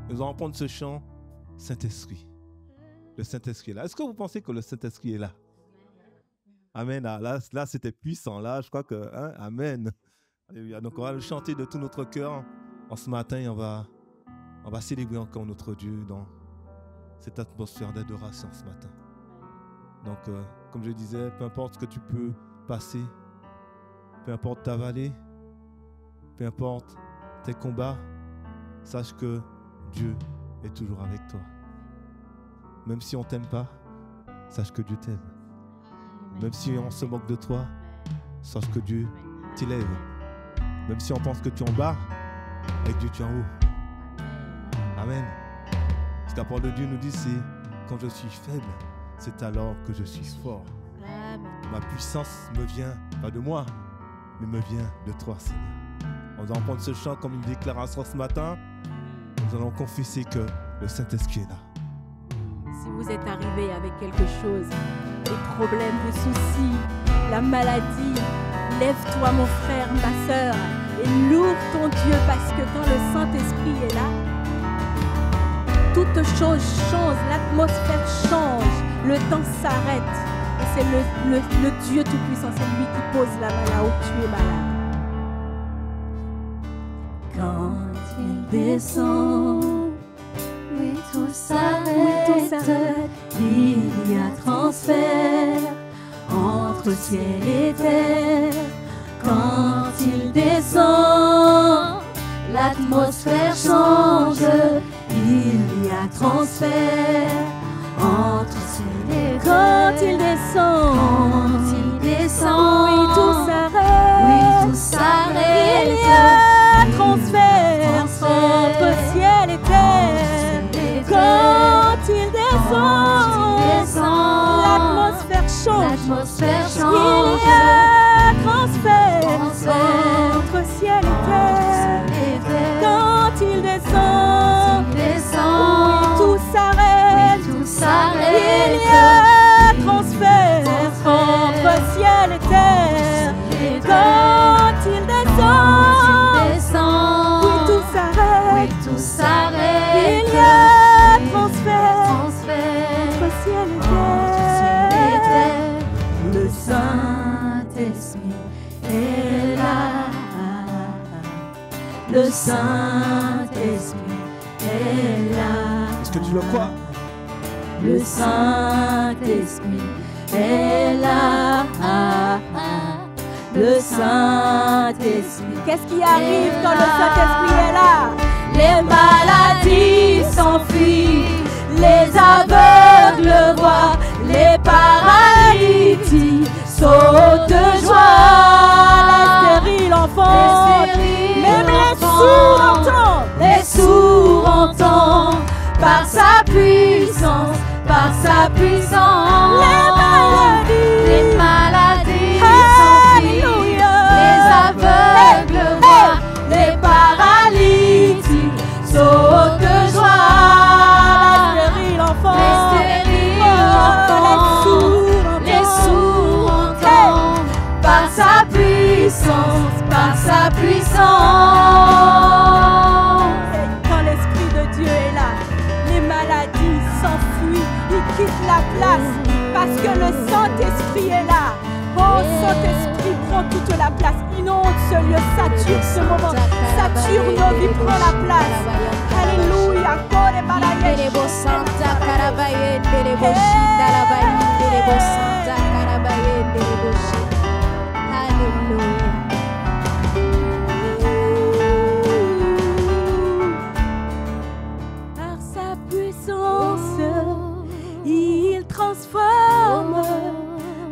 Nous allons prendre ce chant, Saint-Esprit. Le Saint-Esprit est là. Est-ce que vous pensez que le Saint-Esprit est là? Amen. Ah, là c'était puissant. Là, je crois que... Hein, amen. Alléluia. Donc, on va le chanter de tout notre cœur. En ce matin, on va célébrer encore notre Dieu dans cette atmosphère d'adoration ce matin. Donc, comme je disais, peu importe ce que tu peux passer, peu importe ta vallée, peu importe tes combats, sache que Dieu est toujours avec toi. Même si on ne t'aime pas, sache que Dieu t'aime. Même si on se moque de toi, sache que Dieu t'élève. Même si on pense que tu es en bas, avec Dieu tu es en haut. Amen. Ce que la parole de Dieu nous dit, c'est quand je suis faible, c'est alors que je suis fort. Ma puissance me vient, pas de moi, mais me vient de toi, Seigneur. On va prendre ce chant comme une déclaration ce matin. Nous allons confesser que le Saint-Esprit est là. Si vous êtes arrivé avec quelque chose, des problèmes, des soucis, la maladie, lève-toi mon frère, ma soeur, et loue ton Dieu, parce que quand le Saint-Esprit est là, toute chose change, l'atmosphère change, le temps s'arrête. Et c'est le Dieu Tout-Puissant, c'est lui qui pose la main là où tu es malade. Quand il descend, oui tout s'arrête, il y a transfert entre ciel et terre. Quand il descend, l'atmosphère change, il y a transfert entre ciel et terre. Quand il descend, oui tout s'arrête, il y a transfert entre ciel et terre. Quand il descend, l'atmosphère change, il y a transfert entre ciel et terre. Quand il descend, oui tout s'arrête, il y a transfert entre ciel et terre. Quand il descend, oui tout s'arrête, il y a transfert entre ciel et terre. Le Saint-Esprit est là. Le Saint-Esprit est là. Est-ce que tu le crois? Le Saint-Esprit est là. Le Saint-Esprit. Qu'est-ce qui arrive quand le Saint-Esprit est là? Les maladies s'enfuient, les aveugles voient, les paralytiques sautent de joie. Les stériles enfants, même les sourds entendent. Les sourds entendent par sa puissance, par sa puissance. Les maladies s'enfuient, les aveugles voient, les paralytiques sautent de joie. Les stériles enfants, les sourds entendent par sa puissance, par sa puissance. Quand l'Esprit de Dieu est là, les maladies s'enfuient, ils quittent la place parce que le Saint-Esprit est là. Oh, Saint-Esprit, prend toute la place, inonde ce lieu, sature ce moment, sature nos vies, prend la place. Alléluia. Par sa puissance, il transforme.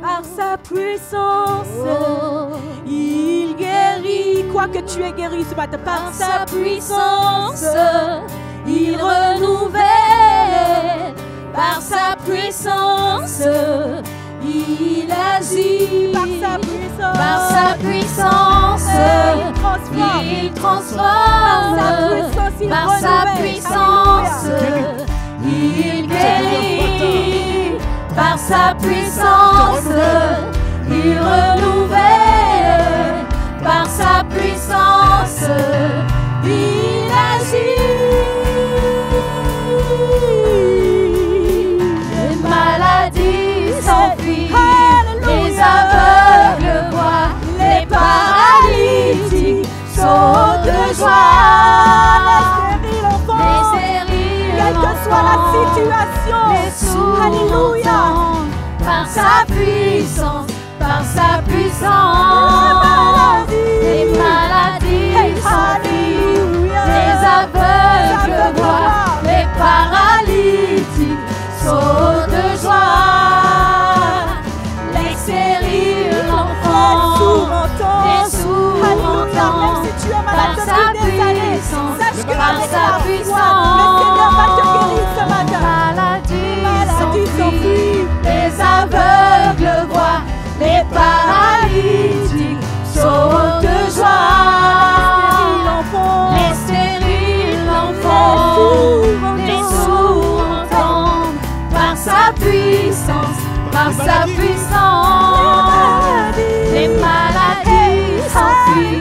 Par sa puissance, il guérit. Quoi que tu aies guéri ce matin, Par sa puissance, il renouvelle. Par sa puissance, il agit. Par sa puissance, il transforme. Par sa puissance, il guérit. Par sa puissance, il renouvelle. Par sa puissance, il agit. de joie. Les stériles enfants. Les stériles Quelle que soit la situation. les sourds Alléluia. entendent par sa puissance, par sa puissance. Les maladies s'enfuient, les aveugles voient, les paralytiques sautent de joie. Les stériles l'entendent, les sourds entendent, Même si tu es malade par sa depuis des années, puissance, sache que par avec sa la foi, puissance, le Seigneur va te guérir ce matin. Maladie s'enfuient, les aveugles voient, les paralytiques sautent de joie. Les stériles l'entendent, les sourds entendent, par sa puissance, par sa puissance. Les maladies s'enfuient,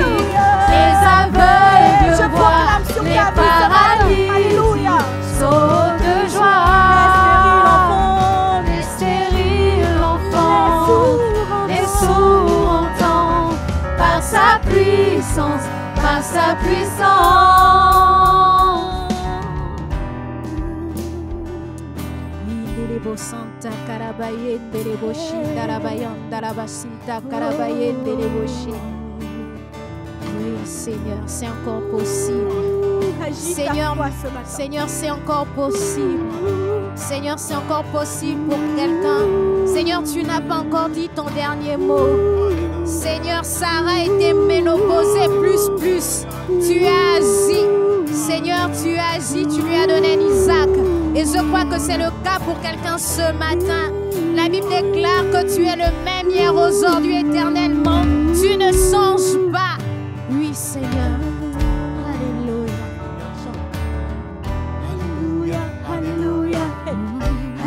les aveugles voient, les paralytiques sautent de joie. Les stériles l'entendent, les sourds entendent, par sa puissance, par sa puissance. Santa Karabayende Reboshi, Darabayanda Rabasita Karabayende Reboshi. Oui, Seigneur, c'est encore possible. Seigneur, Seigneur, c'est encore possible. Seigneur, c'est encore possible pour quelqu'un. Seigneur, tu n'as pas encore dit ton dernier mot. Seigneur, Sarah était ménopausée plus. Tu as agi. Seigneur, tu as agi. Tu lui as donné un Isaac. Et je crois que c'est le cas pour quelqu'un ce matin. La Bible déclare que tu es le même hier, aujourd'hui, éternellement. Tu ne changes pas. Oui, Seigneur. Alléluia. Alléluia.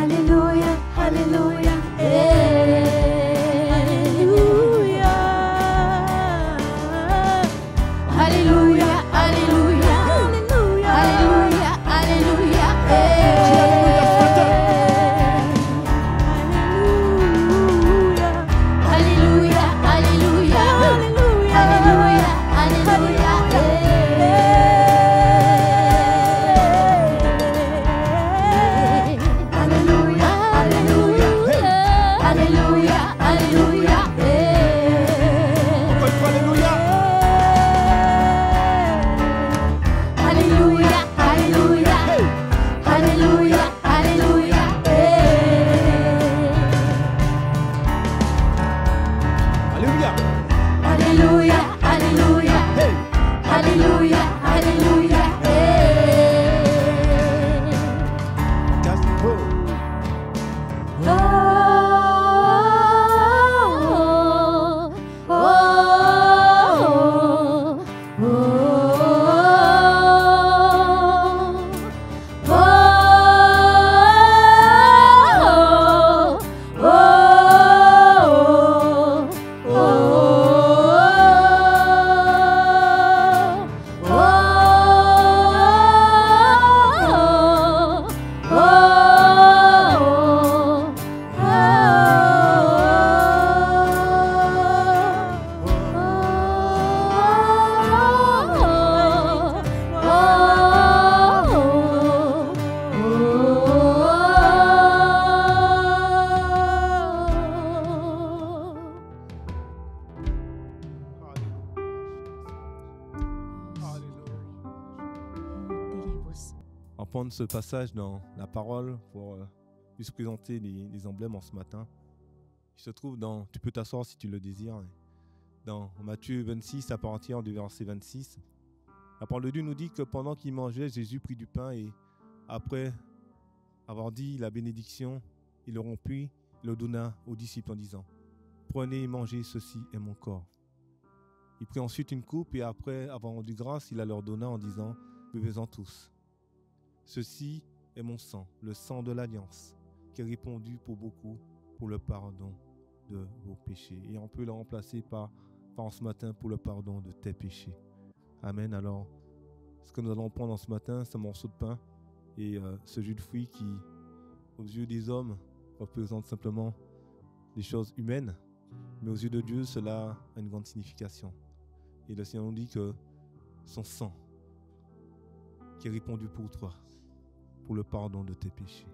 Alléluia. Alléluia. Alléluia. Alléluia. Alléluia. Alléluia. Alléluia. Alléluia. Alléluia. Alléluia. On prend ce passage dans la parole pour plus présenter les emblèmes en ce matin. Il se trouve dans, tu peux t'asseoir si tu le désires, dans Matthieu 26 à partir du verset 26. La parole de Dieu nous dit que pendant qu'il mangeait, Jésus prit du pain et après avoir dit la bénédiction, il le rompit, le donna aux disciples en disant « Prenez et mangez, ceci est mon corps ». Il prit ensuite une coupe et après avoir rendu grâce, il la leur donna en disant « Buvez-en tous. Ceci est mon sang, le sang de l'alliance, qui est répandu pour beaucoup pour le pardon de vos péchés. » Et on peut le remplacer par ce matin pour le pardon de tes péchés. Amen. Alors, ce que nous allons prendre en ce matin, c'est un morceau de pain et ce jus de fruits qui, aux yeux des hommes, représente simplement des choses humaines, mais aux yeux de Dieu, cela a une grande signification. Et le Seigneur nous dit que son sang qui est répandu pour toi, pour le pardon de tes péchés.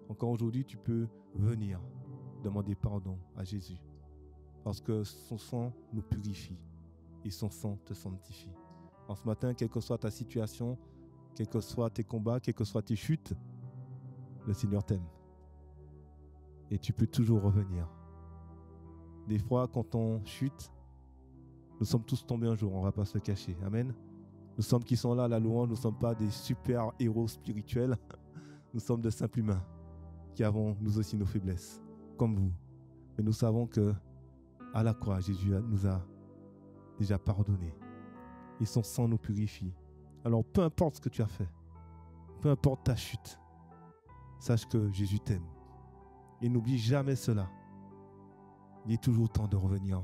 Encore aujourd'hui, tu peux venir demander pardon à Jésus parce que son sang nous purifie et son sang te sanctifie. En ce matin, quelle que soit ta situation, quels que soient tes combats, quelles que soient tes chutes, le Seigneur t'aime. Et tu peux toujours revenir. Des fois, quand on chute, nous sommes tous tombés un jour, on ne va pas se le cacher. Amen. Nous sommes qui sont là à la louange, nous ne sommes pas des super héros spirituels. Nous sommes de simples humains qui avons nous aussi nos faiblesses, comme vous. Mais nous savons que à la croix, Jésus nous a déjà pardonné. Et son sang nous purifie. Alors peu importe ce que tu as fait, peu importe ta chute, sache que Jésus t'aime. Et n'oublie jamais cela. Il est toujours temps de revenir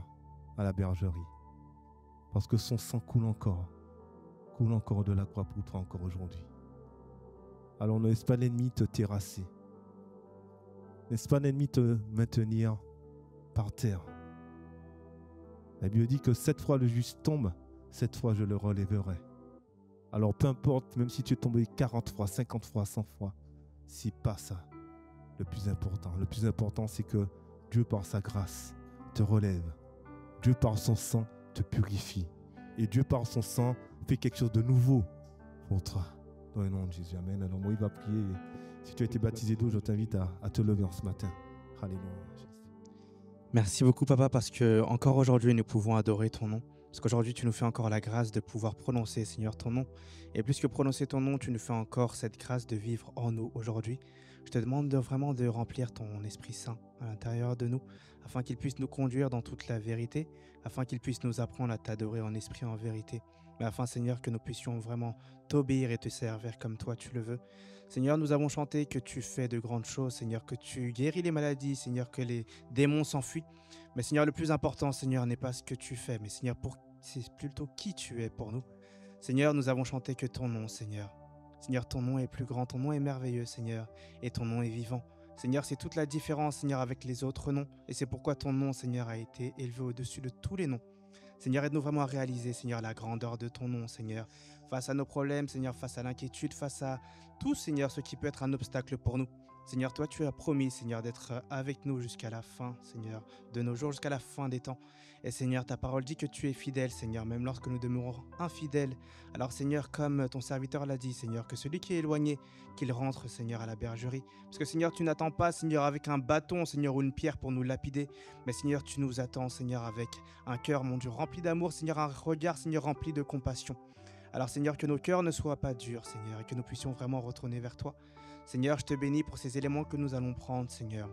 à la bergerie. Parce que son sang coule encore de la croix pour toi encore aujourd'hui. Alors ne laisse pas l'ennemi te terrasser. Ne laisse pas l'ennemi te maintenir par terre. La Bible dit que 7 fois le juste tombe, 7 fois je le relèverai. Alors peu importe, même si tu es tombé 40 fois, 50 fois, 100 fois, c'est pas ça le plus important. Le plus important, c'est que Dieu par sa grâce te relève. Dieu par son sang te purifie. Et Dieu par son sang fait quelque chose de nouveau pour toi. Dans le nom de Jésus. Amen. Alors moi, il va prier. Si tu as été baptisé d'eau, je t'invite à te lever en ce matin. Alléluia. Merci beaucoup, Papa, parce que encore aujourd'hui, nous pouvons adorer ton nom. Parce qu'aujourd'hui, tu nous fais encore la grâce de pouvoir prononcer, Seigneur, ton nom. Et plus que prononcer ton nom, tu nous fais encore cette grâce de vivre en nous aujourd'hui. Je te demande vraiment de remplir ton Esprit Saint à l'intérieur de nous, afin qu'il puisse nous conduire dans toute la vérité, afin qu'il puisse nous apprendre à t'adorer en esprit, en vérité. Mais afin, Seigneur, que nous puissions vraiment t'obéir et te servir comme toi tu le veux. Seigneur, nous avons chanté que tu fais de grandes choses, Seigneur, que tu guéris les maladies, Seigneur, que les démons s'enfuient. Mais Seigneur, le plus important, Seigneur, n'est pas ce que tu fais, mais Seigneur, c'est plutôt qui tu es pour nous. Seigneur, nous avons chanté que ton nom, Seigneur. Seigneur, ton nom est plus grand, ton nom est merveilleux, Seigneur, et ton nom est vivant. Seigneur, c'est toute la différence, Seigneur, avec les autres noms. Et c'est pourquoi ton nom, Seigneur, a été élevé au-dessus de tous les noms. Seigneur, aide-nous vraiment à réaliser, Seigneur, la grandeur de ton nom, Seigneur. Face à nos problèmes, Seigneur, face à l'inquiétude, face à tout, Seigneur, ce qui peut être un obstacle pour nous. Seigneur, toi, tu as promis, Seigneur, d'être avec nous jusqu'à la fin, Seigneur, de nos jours, jusqu'à la fin des temps. Et Seigneur, ta parole dit que tu es fidèle, Seigneur, même lorsque nous demeurons infidèles. Alors, Seigneur, comme ton serviteur l'a dit, Seigneur, que celui qui est éloigné, qu'il rentre, Seigneur, à la bergerie. Parce que, Seigneur, tu n'attends pas, Seigneur, avec un bâton, Seigneur, ou une pierre pour nous lapider. Mais, Seigneur, tu nous attends, Seigneur, avec un cœur, mon Dieu, rempli d'amour, Seigneur, un regard, Seigneur, rempli de compassion. Alors, Seigneur, que nos cœurs ne soient pas durs, Seigneur, et que nous puissions vraiment retourner vers toi. Seigneur, je te bénis pour ces éléments que nous allons prendre, Seigneur.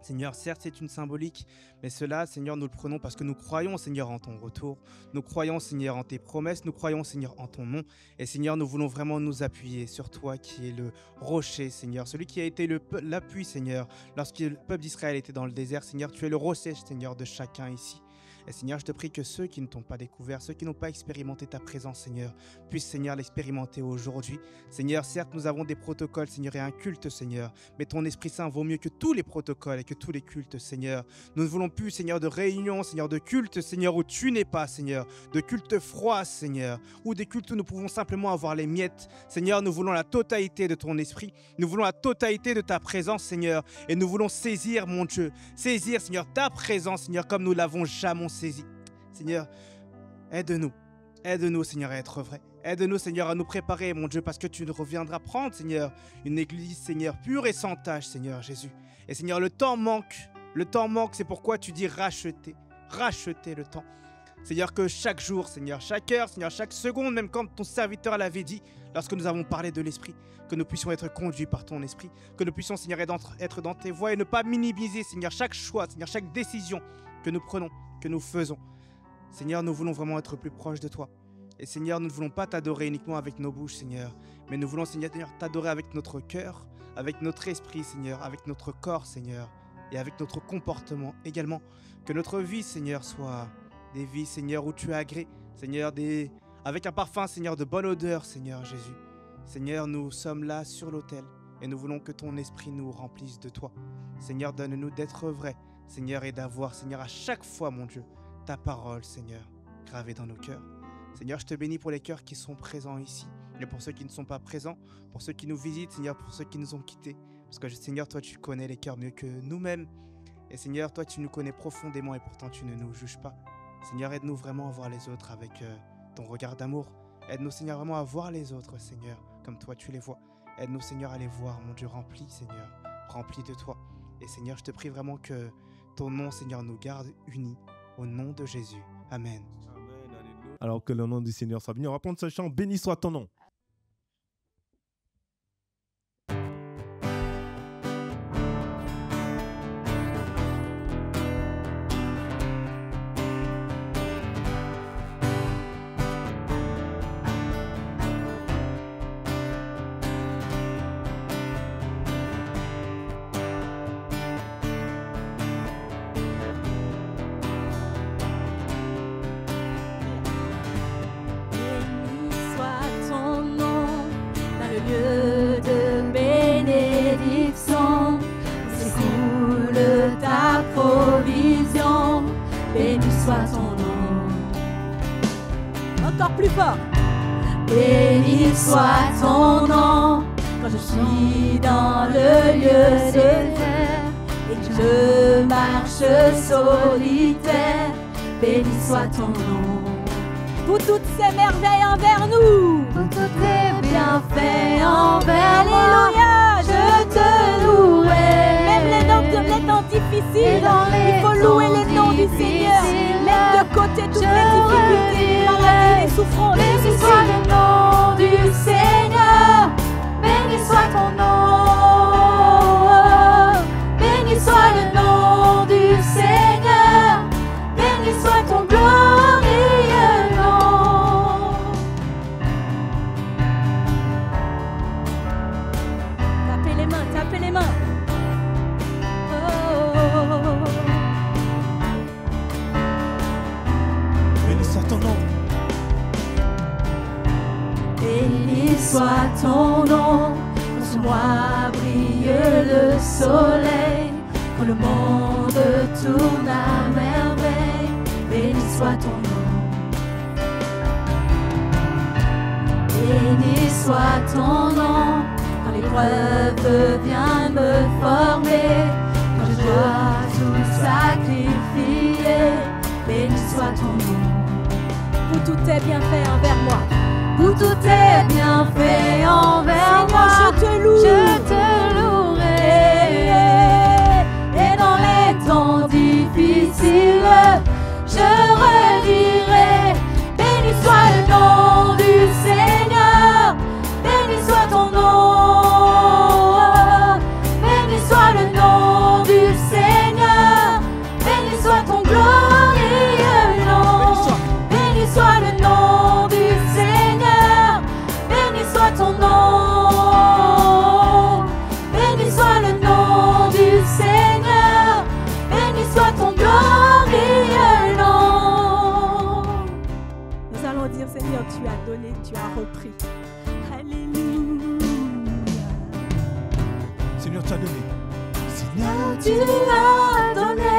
Seigneur, certes, c'est une symbolique, mais cela, Seigneur, nous le prenons parce que nous croyons, Seigneur, en ton retour. Nous croyons, Seigneur, en tes promesses. Nous croyons, Seigneur, en ton nom. Et Seigneur, nous voulons vraiment nous appuyer sur toi qui est le rocher, Seigneur. Celui qui a été l'appui, Seigneur, lorsque le peuple d'Israël était dans le désert. Seigneur, tu es le rocher, Seigneur, de chacun ici. Et Seigneur, je te prie que ceux qui ne t'ont pas découvert, ceux qui n'ont pas expérimenté ta présence, Seigneur, puissent, Seigneur, l'expérimenter aujourd'hui. Seigneur, certes, nous avons des protocoles, Seigneur, et un culte, Seigneur, mais ton Esprit Saint vaut mieux que tous les protocoles et que tous les cultes, Seigneur. Nous ne voulons plus, Seigneur, de réunions, Seigneur, de cultes, Seigneur, où tu n'es pas, Seigneur, de cultes froids, Seigneur, ou des cultes où nous pouvons simplement avoir les miettes. Seigneur, nous voulons la totalité de ton Esprit, nous voulons la totalité de ta présence, Seigneur, et nous voulons saisir, mon Dieu, saisir, Seigneur, ta présence, Seigneur, comme nous l'avons jamais saisi. Seigneur, aide-nous, Seigneur, à être vrai. Aide-nous, Seigneur, à nous préparer, mon Dieu, parce que tu reviendras prendre, Seigneur, une église, Seigneur, pure et sans tache, Seigneur Jésus. Et Seigneur, le temps manque, c'est pourquoi tu dis racheter le temps. Seigneur, que chaque jour, Seigneur, chaque heure, Seigneur, chaque seconde, même quand ton serviteur l'avait dit, lorsque nous avons parlé de l'Esprit, que nous puissions être conduits par ton Esprit, que nous puissions, Seigneur, être dans tes voies et ne pas minimiser, Seigneur, chaque choix, Seigneur, chaque décision que nous prenons, que nous faisons. Seigneur, nous voulons vraiment être plus proches de toi. Et Seigneur, nous ne voulons pas t'adorer uniquement avec nos bouches, Seigneur, mais nous voulons, Seigneur, t'adorer avec notre cœur, avec notre esprit, Seigneur, avec notre corps, Seigneur, et avec notre comportement également. Que notre vie, Seigneur, soit des vies, Seigneur, où tu as agréé, Seigneur, avec un parfum, Seigneur, de bonne odeur, Seigneur Jésus. Seigneur, nous sommes là sur l'autel et nous voulons que ton esprit nous remplisse de toi. Seigneur, donne-nous d'être vrais, Seigneur, et d'avoir, Seigneur, à chaque fois, mon Dieu, ta parole, Seigneur, gravée dans nos cœurs. Seigneur, je te bénis pour les cœurs qui sont présents ici, et pour ceux qui ne sont pas présents, pour ceux qui nous visitent, Seigneur, pour ceux qui nous ont quittés. Parce que Seigneur, toi, tu connais les cœurs mieux que nous-mêmes. Et Seigneur, toi, tu nous connais profondément et pourtant tu ne nous juges pas. Seigneur, aide-nous vraiment à voir les autres avec ton regard d'amour. Aide-nous, Seigneur, vraiment à voir les autres, Seigneur, comme toi tu les vois. Aide-nous, Seigneur, à les voir, mon Dieu, remplis, Seigneur, remplis de toi. Et Seigneur, je te prie vraiment que ton nom, Seigneur, nous garde unis. Au nom de Jésus. Amen. Alors que le nom du Seigneur soit béni. On va prendre ce chant. Béni soit ton nom. Soit ton nom. Encore plus fort. Béni soit ton nom quand je suis dans le lieu désert et que je marche solitaire. Béni soit ton nom. Pour toutes ces merveilles envers nous, pour tous tes bienfaits envers moi. Alléluia, je te louerai. Même les temps difficiles, il faut louer le nom du Seigneur. Mettre de côté toutes les difficultés, les maladies, les souffrances. Béni soit le nom du Seigneur. Béni soit ton nom. Béni soit le nom du Seigneur. Béni soit ton glorieux nom. Tapez les mains, tapez les mains. Béni soit ton nom. Béni soit ton nom. Quand sur moi brille le soleil, quand le monde tourne à merveille. Béni soit ton nom. Béni soit ton nom. Quand l'épreuve vient me former, quand je dois tout sacrifier. Béni soit ton nom. Pour tous tes bienfaits envers moi. Pour tous tes bienfaits envers moi. Je te loue. Je te louerai. Et dans les temps difficiles, je redirai. Béni soit le nom du Seigneur. Béni soit ton nom. Béni soit le nom du Seigneur. Béni soit ton glorieux nom. Béni soit le nom du Seigneur. Béni soit ton nom. Béni soit le nom du Seigneur. Béni soit ton glorieux nom. Nous allons dire, Seigneur, tu as donné, tu as repris. Alléluia. Seigneur, tu as donné. Seigneur, tu as donné.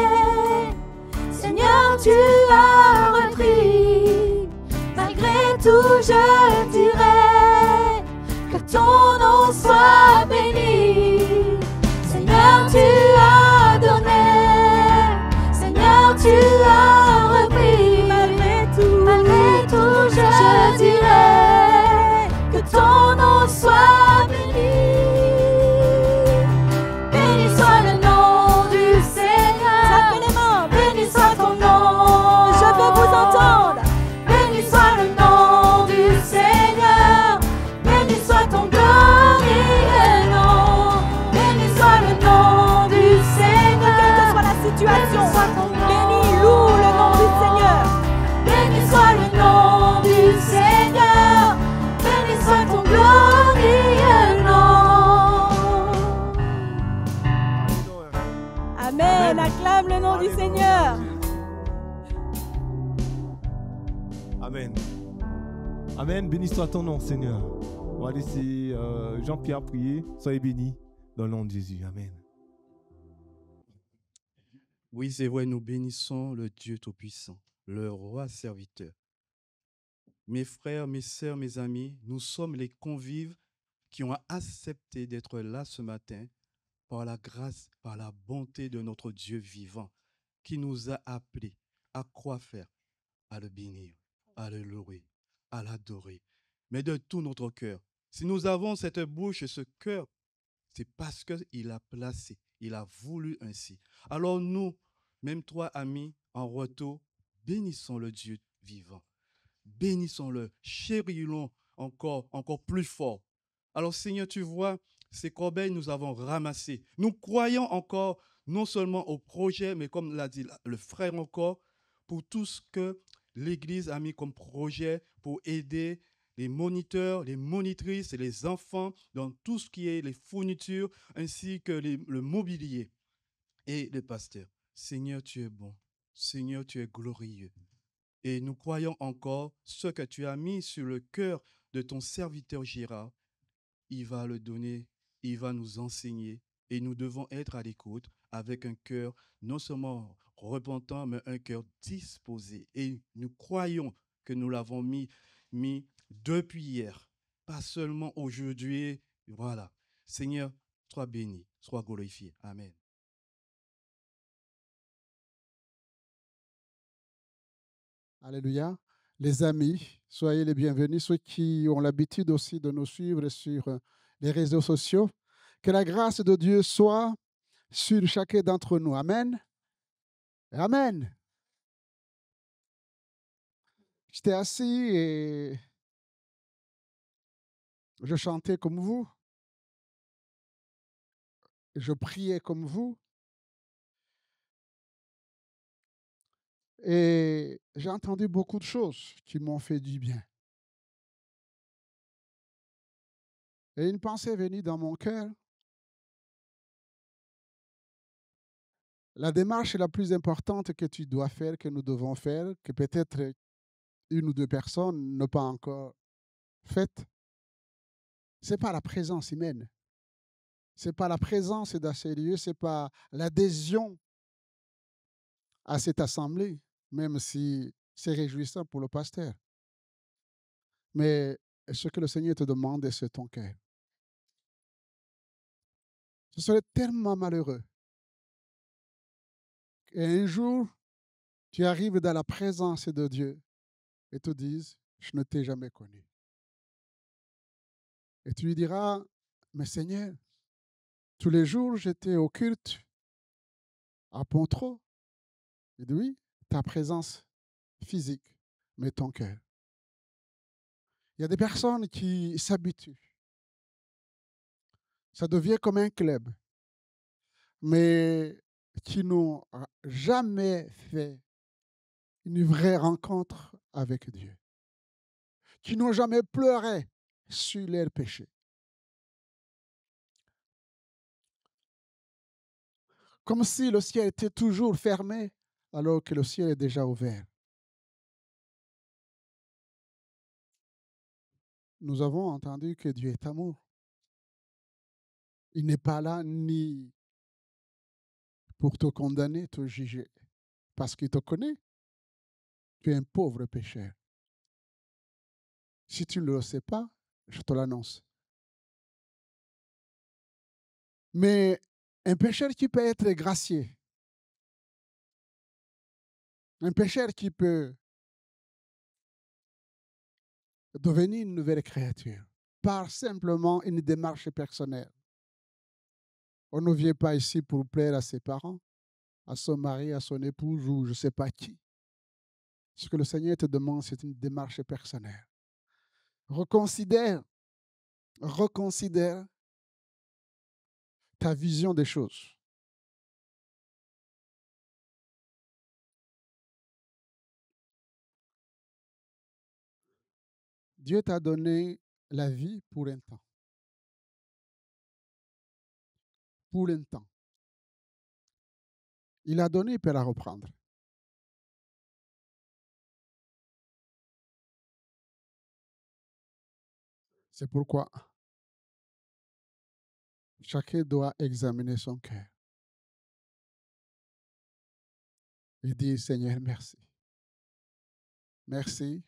Seigneur, tu as repris. Malgré tout, je dirai que ton nom soit béni. Seigneur, tu as donné. Seigneur, tu as repris. Malgré tout, je dirai que ton nom soit béni. Béni soit le nom du Seigneur. Tapez les mains. Béni soit ton nom. Je veux vous entendre. Béni soit le nom du Seigneur. Béni soit ton glorieux nom. Béni soit le nom du Seigneur. Quelle que soit la situation, béni, loue le nom du Seigneur. Béni soit le nom du Seigneur. Béni soit ton glorieux nom. Amen. Acclame le nom du Seigneur. Amen. Amen. Béni soit ton nom, Seigneur. On va laisser Jean-Pierre prier. Soyez bénis dans le nom de Jésus. Amen. Oui, c'est vrai, nous bénissons le Dieu Tout-Puissant, le roi serviteur. Mes frères, mes sœurs, mes amis, nous sommes les convives qui ont accepté d'être là ce matin par la grâce, par la bonté de notre Dieu vivant, qui nous a appelés à quoi faire? À le bénir, à le louer, à l'adorer, mais de tout notre cœur. Si nous avons cette bouche et ce cœur, c'est parce qu'il a placé, il a voulu ainsi. Alors nous, même toi, amis, en retour, bénissons le Dieu vivant. Bénissons-le, chérissons encore plus fort. Alors Seigneur, tu vois, ces corbeilles nous avons ramassées. Nous croyons encore non seulement au projet, mais comme l'a dit le frère encore, pour tout ce que l'Église a mis comme projet pour aider les moniteurs, les monitrices et les enfants dans tout ce qui est les fournitures ainsi que le mobilier et les pasteurs. Seigneur, tu es bon. Seigneur, tu es glorieux. Et nous croyons encore ce que tu as mis sur le cœur de ton serviteur Gérard. Il va le donner, il va nous enseigner et nous devons être à l'écoute avec un cœur non seulement repentant, mais un cœur disposé. Et nous croyons que nous l'avons mis depuis hier, pas seulement aujourd'hui. Voilà. Seigneur, sois béni, sois glorifié. Amen. Alléluia. Les amis, soyez les bienvenus, ceux qui ont l'habitude aussi de nous suivre sur les réseaux sociaux. Que la grâce de Dieu soit sur chacun d'entre nous. Amen. Amen. J'étais assis et je chantais comme vous. Je priais comme vous. Et j'ai entendu beaucoup de choses qui m'ont fait du bien. Et une pensée est venue dans mon cœur. La démarche la plus importante que tu dois faire, que nous devons faire, que peut-être une ou deux personnes n'ont pas encore faite, ce n'est pas la présence humaine. Ce n'est pas la présence dans ces lieux, ce n'est pas l'adhésion à cette assemblée, même si c'est réjouissant pour le pasteur. Mais ce que le Seigneur te demande, c'est ton cœur. Ce serait tellement malheureux qu'un jour, tu arrives dans la présence de Dieu et te dises, je ne t'ai jamais connu. Et tu lui diras, mais Seigneur, tous les jours, j'étais au culte à Pontreau. Il dit, oui, ta présence physique, mais ton cœur. Il y a des personnes qui s'habituent. Ça devient comme un club, mais qui n'ont jamais fait une vraie rencontre avec Dieu, qui n'ont jamais pleuré sur leurs péchés. Comme si le ciel était toujours fermé, alors que le ciel est déjà ouvert. Nous avons entendu que Dieu est amour. Il n'est pas là ni pour te condamner, te juger, parce qu'il te connaît. Tu es un pauvre pécheur. Si tu ne le sais pas, je te l'annonce. Mais un pécheur qui peut être gracié, un pécheur qui peut devenir une nouvelle créature par simplement une démarche personnelle. On ne vient pas ici pour plaire à ses parents, à son mari, à son épouse ou je ne sais pas qui. Ce que le Seigneur te demande, c'est une démarche personnelle. Reconsidère ta vision des choses. Dieu t'a donné la vie pour un temps. Pour un temps. Il a donné, il peut la reprendre. C'est pourquoi chacun doit examiner son cœur et dire, Seigneur, merci. Merci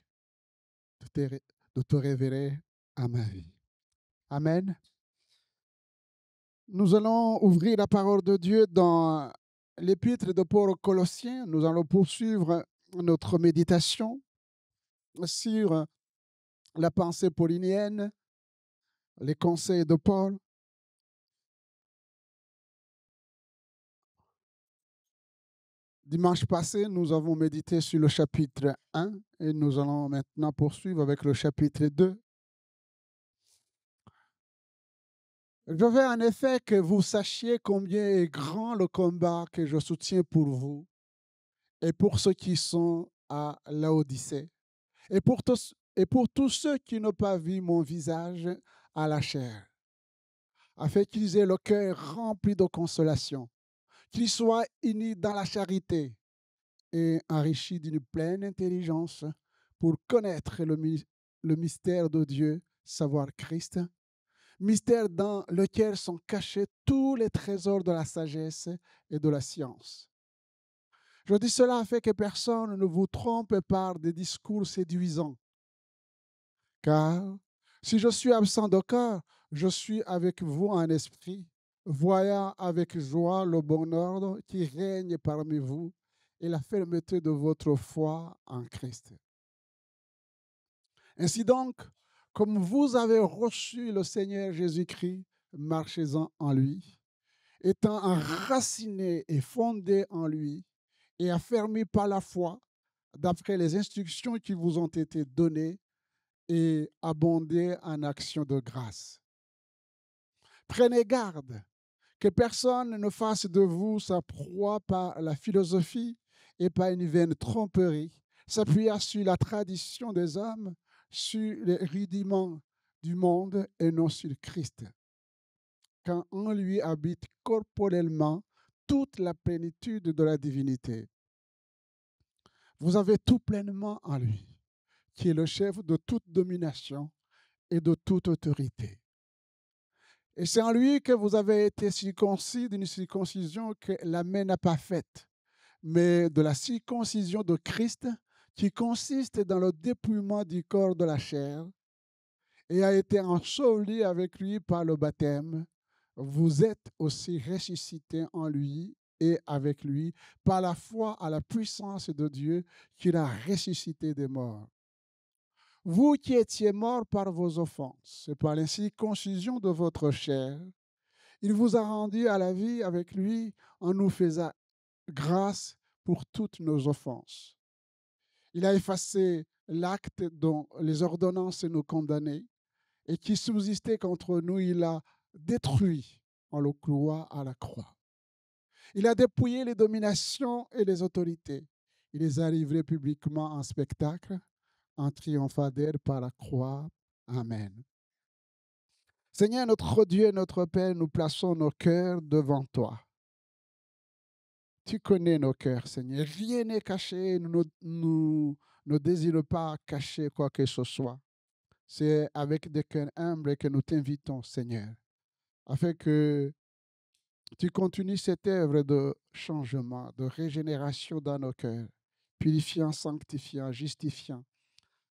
de te révéler à ma vie. Amen. Nous allons ouvrir la parole de Dieu dans l'épître de Paul aux Colossiens. Nous allons poursuivre notre méditation sur la pensée paulinienne, les conseils de Paul. Dimanche passé, nous avons médité sur le chapitre 1 et nous allons maintenant poursuivre avec le chapitre 2. Je veux en effet que vous sachiez combien est grand le combat que je soutiens pour vous et pour ceux qui sont à Laodicée et pour tous ceux qui n'ont pas vu mon visage à la chair, afin qu'ils aient le cœur rempli de consolation, qu'ils soient unis dans la charité et enrichis d'une pleine intelligence pour connaître le mystère de Dieu, savoir Christ, mystère dans lequel sont cachés tous les trésors de la sagesse et de la science. Je dis cela afin que personne ne vous trompe par des discours séduisants. Car si je suis absent de cœur, je suis avec vous en esprit, voyant avec joie le bon ordre qui règne parmi vous et la fermeté de votre foi en Christ. Ainsi donc, comme vous avez reçu le Seigneur Jésus-Christ, marchez-en en lui, étant enracinés et fondés en lui et affermis par la foi, d'après les instructions qui vous ont été données, et abondez en actions de grâce. Prenez garde que personne ne fasse de vous sa proie par la philosophie et par une vaine tromperie, s'appuyant sur la tradition des hommes, sur les rudiments du monde et non sur Christ, quand en lui habite corporellement toute la plénitude de la divinité. Vous avez tout pleinement en lui, qui est le chef de toute domination et de toute autorité. Et c'est en lui que vous avez été circoncis d'une circoncision que la main n'a pas faite, mais de la circoncision de Christ qui consiste dans le dépouillement du corps de la chair et a été enseveli avec lui par le baptême. Vous êtes aussi ressuscités en lui et avec lui par la foi à la puissance de Dieu qui l'a ressuscité des morts. Vous qui étiez morts par vos offenses et par l'incirconcision de votre chair, il vous a rendus à la vie avec lui en nous faisant grâce pour toutes nos offenses. Il a effacé l'acte dont les ordonnances nous condamnaient et qui subsistait contre nous, il l'a détruit en le clouant à la croix. Il a dépouillé les dominations et les autorités. Il les a livrées publiquement en spectacle, en triomphant d'elles par la croix. Amen. Seigneur, notre Dieu et notre Père, nous plaçons nos cœurs devant toi. Tu connais nos cœurs, Seigneur. Rien n'est caché. Nous ne désirons pas cacher quoi que ce soit. C'est avec des cœurs humbles que nous t'invitons, Seigneur, afin que tu continues cette œuvre de changement, de régénération dans nos cœurs, purifiant, sanctifiant, justifiant,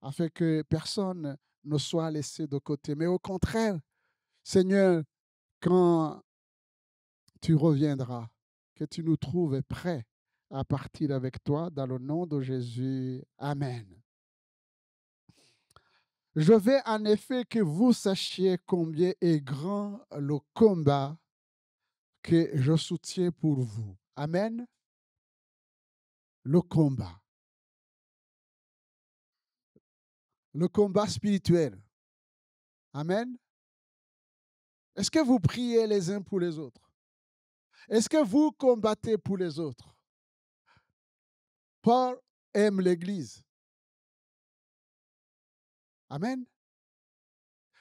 afin que personne ne soit laissé de côté. Mais au contraire, Seigneur, quand tu reviendras, que tu nous trouves prêts à partir avec toi dans le nom de Jésus. Amen. Je veux en effet que vous sachiez combien est grand le combat que je soutiens pour vous. Amen. Le combat. Le combat spirituel. Amen. Est-ce que vous priez les uns pour les autres? Est-ce que vous combattez pour les autres? Paul aime l'Église. Amen.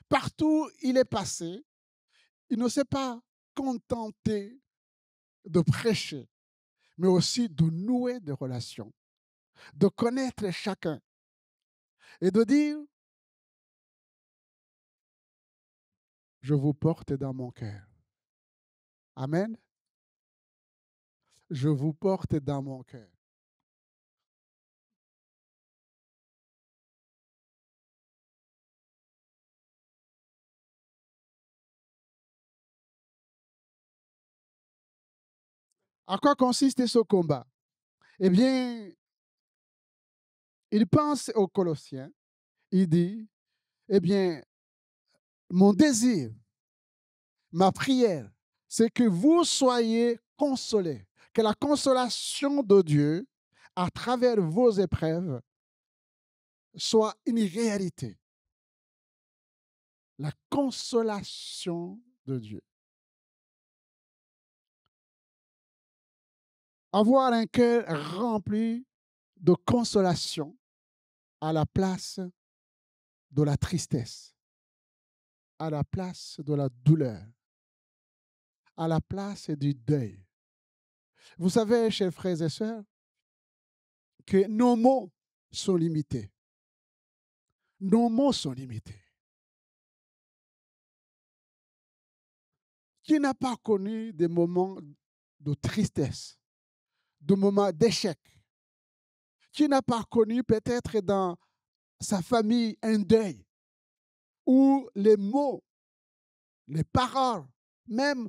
Partout où il est passé, il ne s'est pas contenté de prêcher, mais aussi de nouer des relations, de connaître chacun et de dire, je vous porte dans mon cœur. Amen. Je vous porte dans mon cœur. À quoi consiste ce combat? Eh bien, il pense aux Colossiens. Il dit, eh bien, mon désir, ma prière, c'est que vous soyez consolés, que la consolation de Dieu à travers vos épreuves soit une réalité. La consolation de Dieu. Avoir un cœur rempli de consolation à la place de la tristesse, à la place de la douleur, à la place du deuil. Vous savez, chers frères et sœurs, que nos mots sont limités. Nos mots sont limités. Qui n'a pas connu des moments de tristesse, de moments d'échec? Qui n'a pas connu peut-être dans sa famille un deuil où les mots, les paroles, même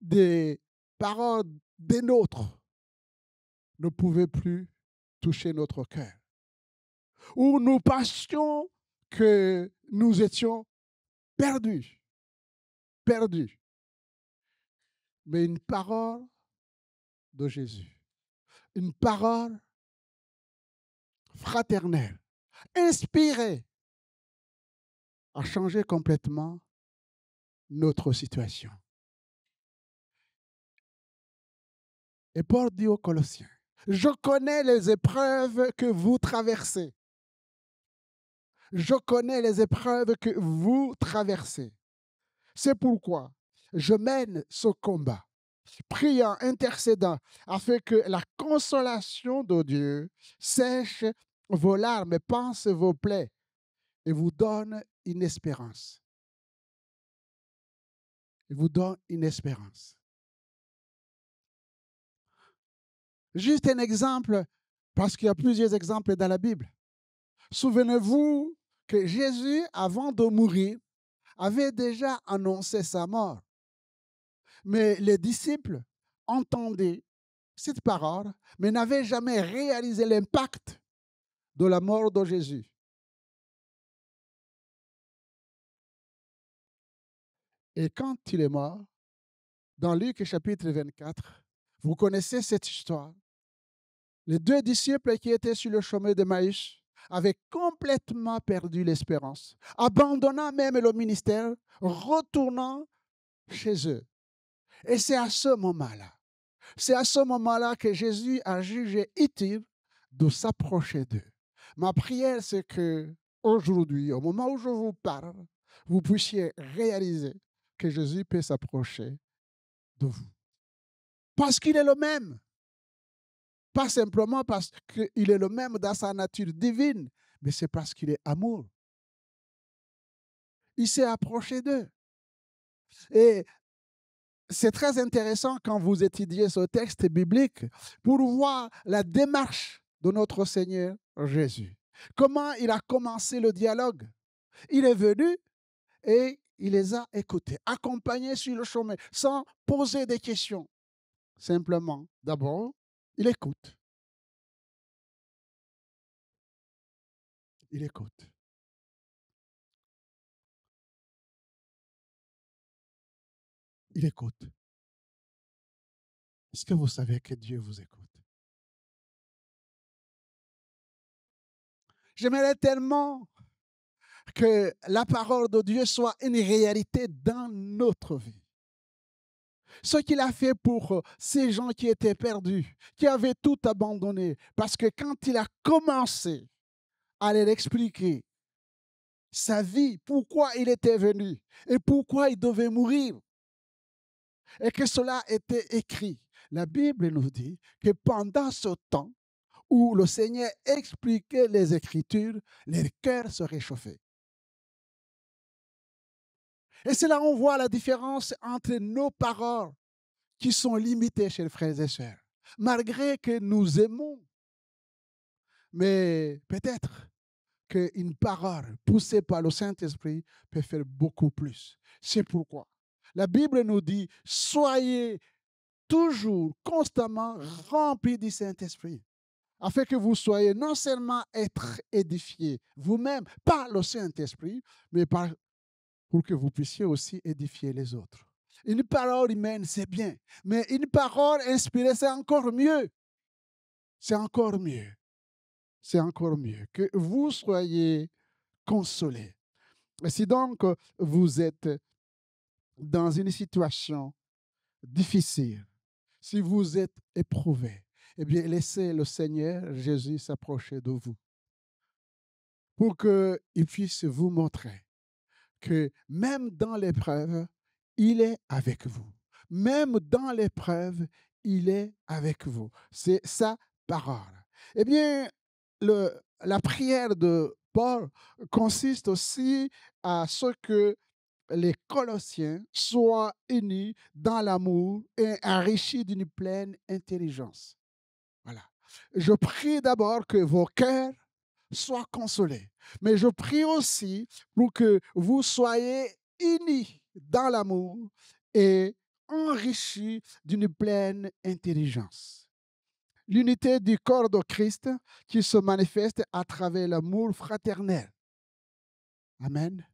des paroles des nôtres ne pouvaient plus toucher notre cœur? Où nous pensions que nous étions perdus, perdus. Mais une parole de Jésus, une parole fraternelle, inspirée, a changé complètement notre situation. Et Paul dit aux Colossiens, je connais les épreuves que vous traversez. Je connais les épreuves que vous traversez. C'est pourquoi je mène ce combat, priant, intercédant, afin que la consolation de Dieu sèche vos larmes, panse vos plaies et vous donne une espérance. Il vous donne une espérance. Juste un exemple, parce qu'il y a plusieurs exemples dans la Bible. Souvenez-vous que Jésus, avant de mourir, avait déjà annoncé sa mort. Mais les disciples entendaient cette parole, mais n'avaient jamais réalisé l'impact de la mort de Jésus. Et quand il est mort, dans Luc chapitre 24, vous connaissez cette histoire. Les deux disciples qui étaient sur le chemin de Maïs avaient complètement perdu l'espérance, abandonnant même le ministère, retournant chez eux. Et c'est à ce moment-là que Jésus a jugé utile de s'approcher d'eux. Ma prière, c'est que aujourd'hui, au moment où je vous parle, vous puissiez réaliser que Jésus peut s'approcher de vous. Parce qu'il est le même. Pas simplement parce qu'il est le même dans sa nature divine, mais c'est parce qu'il est amour. Il s'est approché d'eux. Et c'est très intéressant quand vous étudiez ce texte biblique pour voir la démarche de notre Seigneur Jésus. Comment il a commencé le dialogue. Il est venu et il les a écoutés, accompagnés sur le chemin, sans poser des questions. Simplement, d'abord, il écoute. Il écoute. Il écoute. Est-ce que vous savez que Dieu vous écoute? J'aimerais tellement que la parole de Dieu soit une réalité dans notre vie. Ce qu'il a fait pour ces gens qui étaient perdus, qui avaient tout abandonné, parce que quand il a commencé à leur expliquer sa vie, pourquoi il était venu et pourquoi il devait mourir, et que cela était écrit, la Bible nous dit que pendant ce temps où le Seigneur expliquait les Écritures, les cœurs se réchauffaient. Et c'est là où on voit la différence entre nos paroles qui sont limitées, chers frères et sœurs. Malgré que nous aimons, mais peut-être qu'une parole poussée par le Saint-Esprit peut faire beaucoup plus. C'est pourquoi la Bible nous dit, soyez toujours, constamment remplis du Saint-Esprit, afin que vous soyez non seulement être édifiés vous-même par le Saint-Esprit, mais pour que vous puissiez aussi édifier les autres. Une parole humaine, c'est bien, mais une parole inspirée, c'est encore mieux. C'est encore mieux. C'est encore mieux que vous soyez consolés. Et si donc vous êtes dans une situation difficile, si vous êtes éprouvé, eh bien, laissez le Seigneur Jésus s'approcher de vous pour qu'il puisse vous montrer que même dans l'épreuve, il est avec vous. Même dans l'épreuve, il est avec vous. C'est sa parole. Eh bien, la prière de Paul consiste aussi à ce que les Colossiens soient unis dans l'amour et enrichis d'une pleine intelligence. Voilà. Je prie d'abord que vos cœurs soient consolés, mais je prie aussi pour que vous soyez unis dans l'amour et enrichis d'une pleine intelligence. L'unité du corps de Christ qui se manifeste à travers l'amour fraternel. Amen.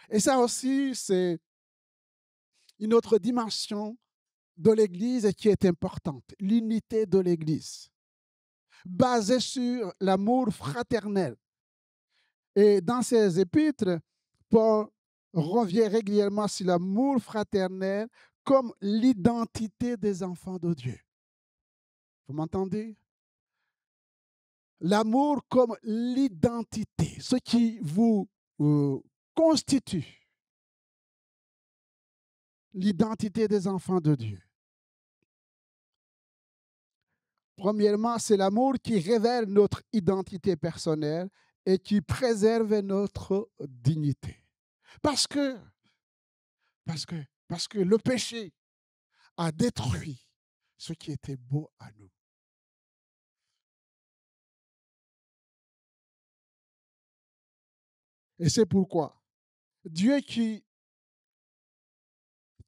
Et ça aussi, c'est une autre dimension de l'Église qui est importante, l'unité de l'Église, basée sur l'amour fraternel. Et dans ses épîtres, Paul revient régulièrement sur l'amour fraternel comme l'identité des enfants de Dieu. Vous m'entendez? L'amour comme l'identité, ce qui vous constitue l'identité des enfants de Dieu. Premièrement, c'est l'amour qui révèle notre identité personnelle et qui préserve notre dignité. Parce que le péché a détruit ce qui était beau à nous. Et c'est pourquoi Dieu qui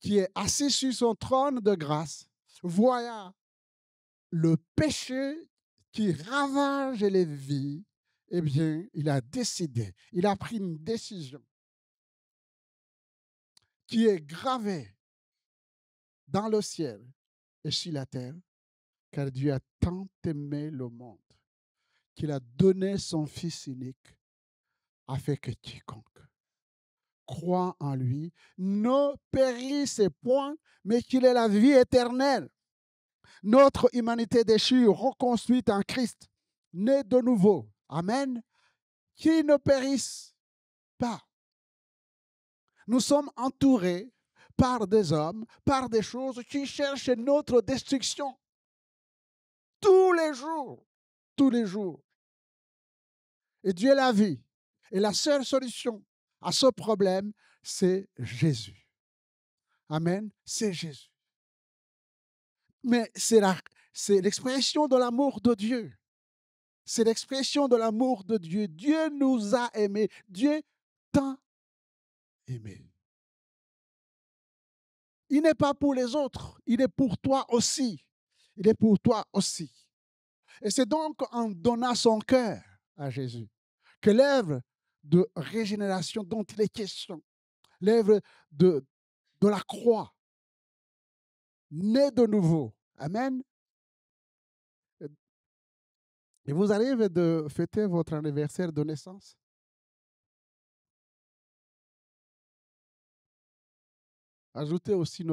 est assis sur son trône de grâce, voyant le péché qui ravage les vies, eh bien, il a décidé, il a pris une décision qui est gravée dans le ciel et sur la terre, car Dieu a tant aimé le monde qu'il a donné son Fils unique afin que quiconque croit en lui ne périsse point, mais qu'il ait la vie éternelle. Notre humanité déchue, reconstruite en Christ, née de nouveau, amen, qui ne périsse pas. Nous sommes entourés par des hommes, par des choses qui cherchent notre destruction. Tous les jours, tous les jours. Et Dieu l'a vu. Et la seule solution à ce problème, c'est Jésus. Amen, c'est Jésus. Mais c'est l'expression de l'amour de Dieu. C'est l'expression de l'amour de Dieu. Dieu nous a aimés. Dieu t'a aimé. Il n'est pas pour les autres, il est pour toi aussi. Il est pour toi aussi. Et c'est donc en donnant son cœur à Jésus que l'œuvre de régénération dont il est question, l'œuvre de la croix, naît de nouveau. Amen. Et vous arrivez de fêter votre anniversaire de naissance. Ajoutez aussi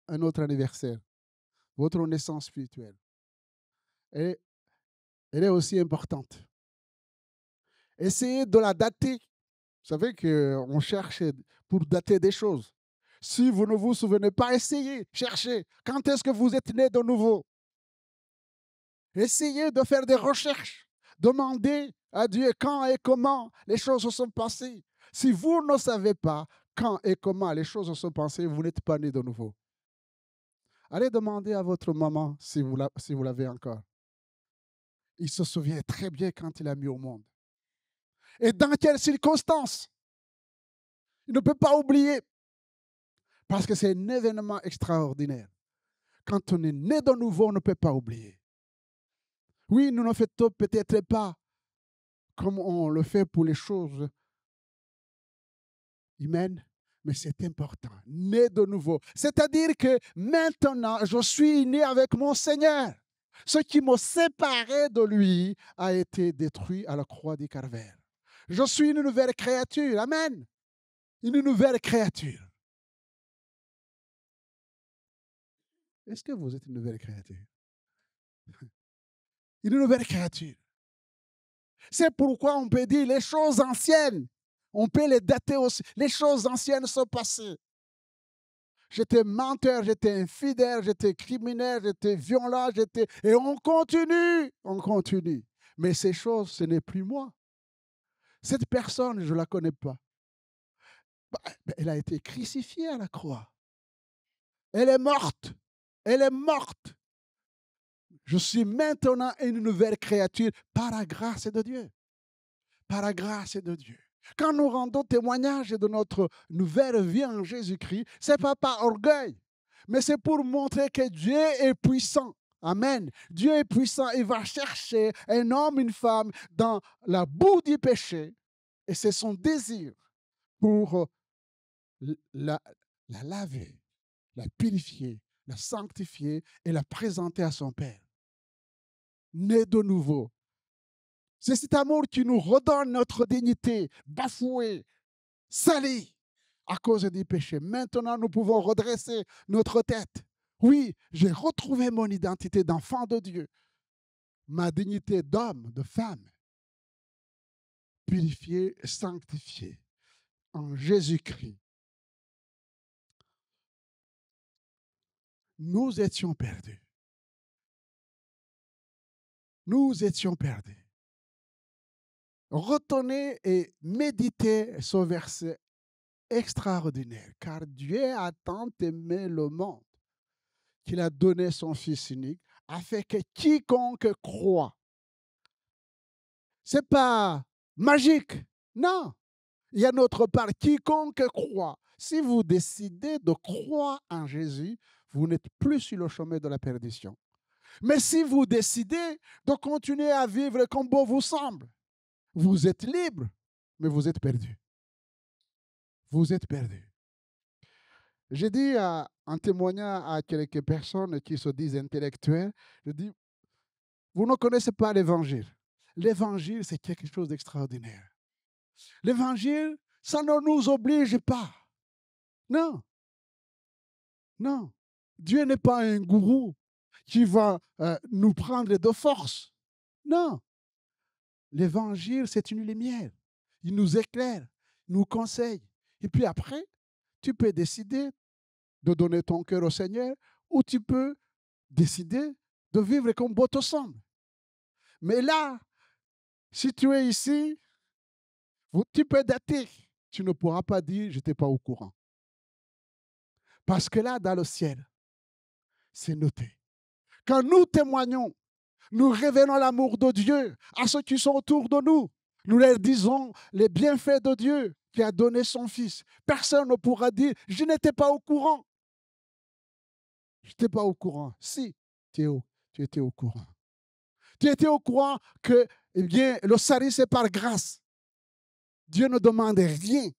un autre anniversaire, votre naissance spirituelle. Et elle est aussi importante. Essayez de la dater. Vous savez qu'on cherche pour dater des choses. Si vous ne vous souvenez pas, essayez, cherchez. Quand est-ce que vous êtes né de nouveau? Essayez de faire des recherches. Demandez à Dieu quand et comment les choses se sont passées. Si vous ne savez pas quand et comment les choses se sont passées, vous n'êtes pas né de nouveau. Allez demander à votre maman si vous l'avez encore. Il se souvient très bien quand il a mis au monde. Et dans quelles circonstances? Il ne peut pas oublier. Parce que c'est un événement extraordinaire. Quand on est né de nouveau, on ne peut pas oublier. Oui, nous ne faisons peut-être pas comme on le fait pour les choses humaines, mais c'est important. Né de nouveau. C'est-à-dire que maintenant, je suis né avec mon Seigneur. Ce qui m'a séparé de lui a été détruit à la croix du Calvaire. Je suis une nouvelle créature. Amen. Une nouvelle créature. Est-ce que vous êtes une nouvelle créature? Une nouvelle créature. C'est pourquoi on peut dire les choses anciennes. On peut les dater aussi. Les choses anciennes sont passées. J'étais menteur, j'étais infidèle, j'étais criminel, j'étais violent, Et on continue. Mais ces choses, ce n'est plus moi. Cette personne, je ne la connais pas. Elle a été crucifiée à la croix. Elle est morte. Je suis maintenant une nouvelle créature par la grâce de Dieu. Par la grâce de Dieu. Quand nous rendons témoignage de notre nouvelle vie en Jésus-Christ, ce n'est pas par orgueil, mais c'est pour montrer que Dieu est puissant. Amen. Dieu est puissant. Il va chercher un homme, une femme dans la boue du péché. Et c'est son désir pour la laver, la purifier, la sanctifier et la présenter à son Père. Né de nouveau. C'est cet amour qui nous redonne notre dignité, bafouée, salie à cause du péché. Maintenant, nous pouvons redresser notre tête. Oui, j'ai retrouvé mon identité d'enfant de Dieu, ma dignité d'homme, de femme, purifiée, sanctifiée en Jésus-Christ. Nous étions perdus. Nous étions perdus. Retenez et méditez ce verset extraordinaire, car Dieu a tant aimé le monde qu'il a donné son Fils unique, afin que quiconque croit. Ce n'est pas magique, non. Il y a notre part, quiconque croit. Si vous décidez de croire en Jésus, vous n'êtes plus sur le chemin de la perdition. Mais si vous décidez de continuer à vivre comme bon vous semble, vous êtes libre, mais vous êtes perdu. Vous êtes perdu. J'ai dit en témoignant à quelques personnes qui se disent intellectuelles, je dis, vous ne connaissez pas l'Évangile. L'Évangile, c'est quelque chose d'extraordinaire. L'Évangile, ça ne nous oblige pas. Non. Non. Dieu n'est pas un gourou qui va nous prendre de force. Non. L'Évangile, c'est une lumière. Il nous éclaire, il nous conseille. Et puis après, tu peux décider de donner ton cœur au Seigneur ou tu peux décider de vivre comme bon te semble. Mais là, si tu es ici, tu peux dater. Tu ne pourras pas dire « je n'étais pas au courant ». Parce que là, dans le ciel, c'est noté. Quand nous témoignons, nous révélons l'amour de Dieu à ceux qui sont autour de nous. Nous leur disons les bienfaits de Dieu qui a donné son Fils. Personne ne pourra dire « je n'étais pas au courant ». Je n'étais pas au courant. Si, tu étais au courant. Tu étais au courant que le salut, c'est par grâce. Dieu ne demande rien.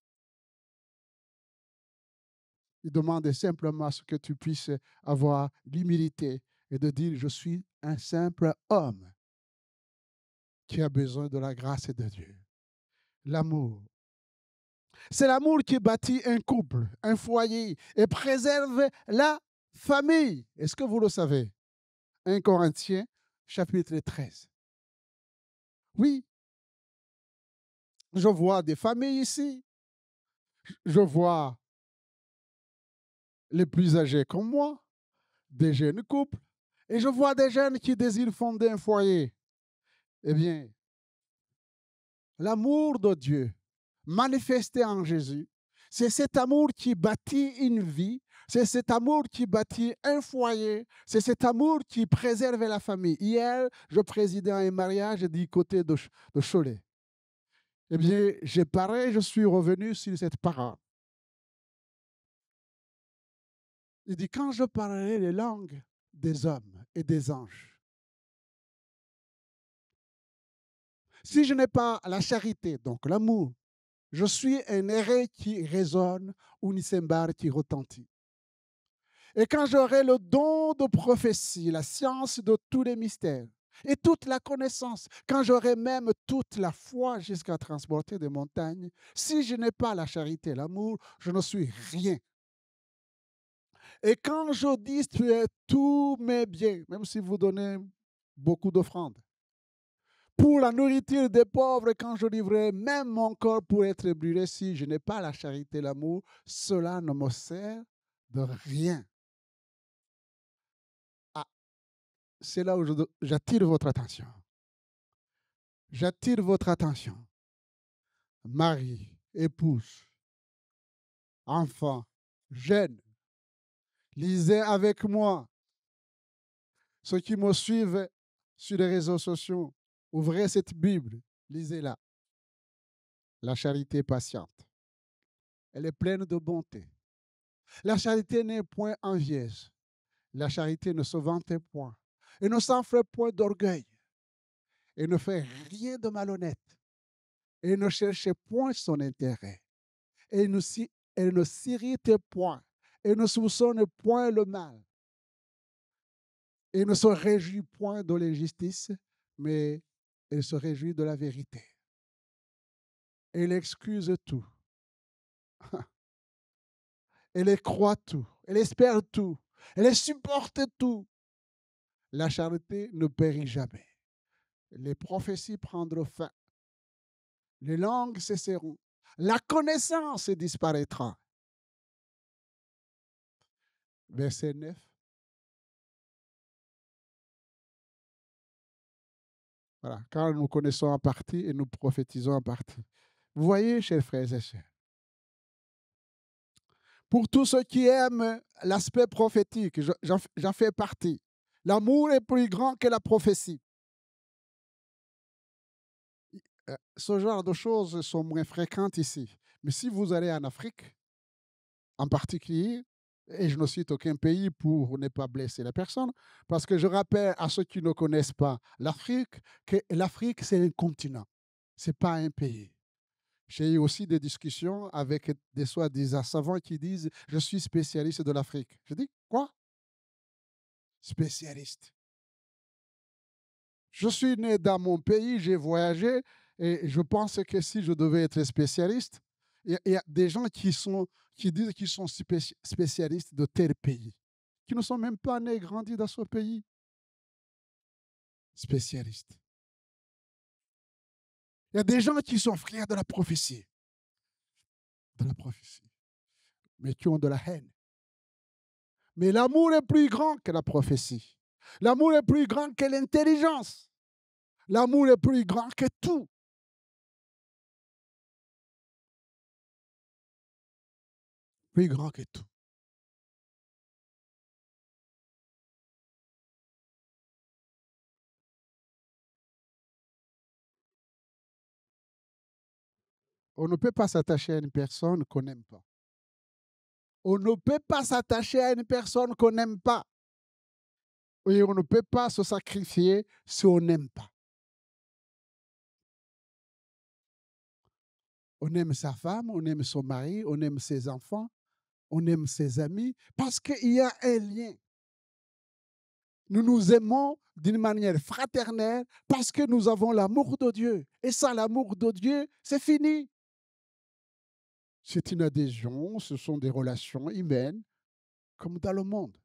Il demande simplement à ce que tu puisses avoir l'humilité et de dire, je suis un simple homme qui a besoin de la grâce de Dieu. L'amour. C'est l'amour qui bâtit un couple, un foyer et préserve la famille. Est-ce que vous le savez? 1 Corinthiens, chapitre 13. Oui. Je vois des familles ici. Je vois les plus âgés comme moi, des jeunes couples, et je vois des jeunes qui désirent fonder un foyer. Eh bien, l'amour de Dieu manifesté en Jésus, c'est cet amour qui bâtit une vie, c'est cet amour qui bâtit un foyer, c'est cet amour qui préserve la famille. Hier, je présidais un mariage du côté de Cholet. Eh bien, je suis revenu sur cette parole. Il dit, quand je parlerai les langues des hommes et des anges. Si je n'ai pas la charité, donc l'amour, je suis un erré qui résonne ou une cymbale qui retentit. Et quand j'aurai le don de prophétie, la science de tous les mystères et toute la connaissance, quand j'aurai même toute la foi jusqu'à transporter des montagnes, si je n'ai pas la charité, l'amour, je ne suis rien. Et quand je distribue tous mes biens, même si vous donnez beaucoup d'offrandes, pour la nourriture des pauvres, quand je livrerai même mon corps pour être brûlé, si je n'ai pas la charité, l'amour, cela ne me sert de rien. Ah, c'est là où j'attire votre attention. J'attire votre attention. Mari, épouse, enfant, jeune, lisez avec moi. Ceux qui me suivent sur les réseaux sociaux, ouvrez cette Bible, lisez-la. La charité est patiente. Elle est pleine de bonté. La charité n'est point envieuse. La charité ne se vante point. Et ne s'enfle point d'orgueil. Et ne fait rien de malhonnête. Et ne cherche point son intérêt. Et ne s'irrite point. Et ne soupçonne point le mal. Et ne se réjouit point de l'injustice, mais elle se réjouit de la vérité. Elle excuse tout. Elle croit tout. Elle espère tout. Elle supporte tout. La charité ne périt jamais. Les prophéties prendront fin. Les langues cesseront. La connaissance disparaîtra. Verset 9. Voilà, car nous connaissons en partie et nous prophétisons en partie. Vous voyez, chers frères et sœurs, pour tous ceux qui aiment l'aspect prophétique, j'en fais partie. L'amour est plus grand que la prophétie. Ce genre de choses sont moins fréquentes ici. Mais si vous allez en Afrique, en particulier, et je ne cite aucun pays pour ne pas blesser la personne, parce que je rappelle à ceux qui ne connaissent pas l'Afrique, que l'Afrique, c'est un continent, ce n'est pas un pays. J'ai eu aussi des discussions avec des soi-disant savants qui disent « Je suis spécialiste de l'Afrique ». Je dis « Quoi ?» Spécialiste. Je suis né dans mon pays, j'ai voyagé, et je pense que si je devais être spécialiste, il y a des gens qui disent qu'ils sont spécialistes de tel pays, qui ne sont même pas nés et grandis dans ce pays. Spécialistes. Il y a des gens qui sont frères de la prophétie. De la prophétie. Mais qui ont de la haine. Mais l'amour est plus grand que la prophétie. L'amour est plus grand que l'intelligence. L'amour est plus grand que tout. Plus grand que tout. On ne peut pas s'attacher à une personne qu'on n'aime pas. On ne peut pas s'attacher à une personne qu'on n'aime pas. Et on ne peut pas se sacrifier si on n'aime pas. On aime sa femme, on aime son mari, on aime ses enfants, on aime ses amis, parce qu'il y a un lien. Nous nous aimons d'une manière fraternelle parce que nous avons l'amour de Dieu. Et sans l'amour de Dieu, c'est fini. C'est une adhésion, ce sont des relations humaines, comme dans le monde.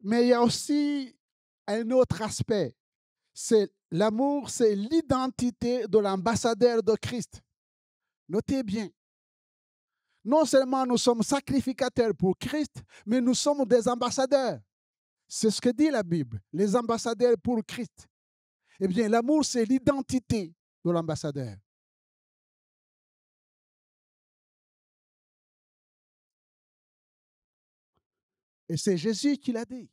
Mais il y a aussi un autre aspect. C'est l'amour, c'est l'identité de l'ambassadeur de Christ. Notez bien. Non seulement nous sommes sacrificateurs pour Christ, mais nous sommes des ambassadeurs. C'est ce que dit la Bible, les ambassadeurs pour Christ. Eh bien, l'amour, c'est l'identité de l'ambassadeur. Et c'est Jésus qui l'a dit.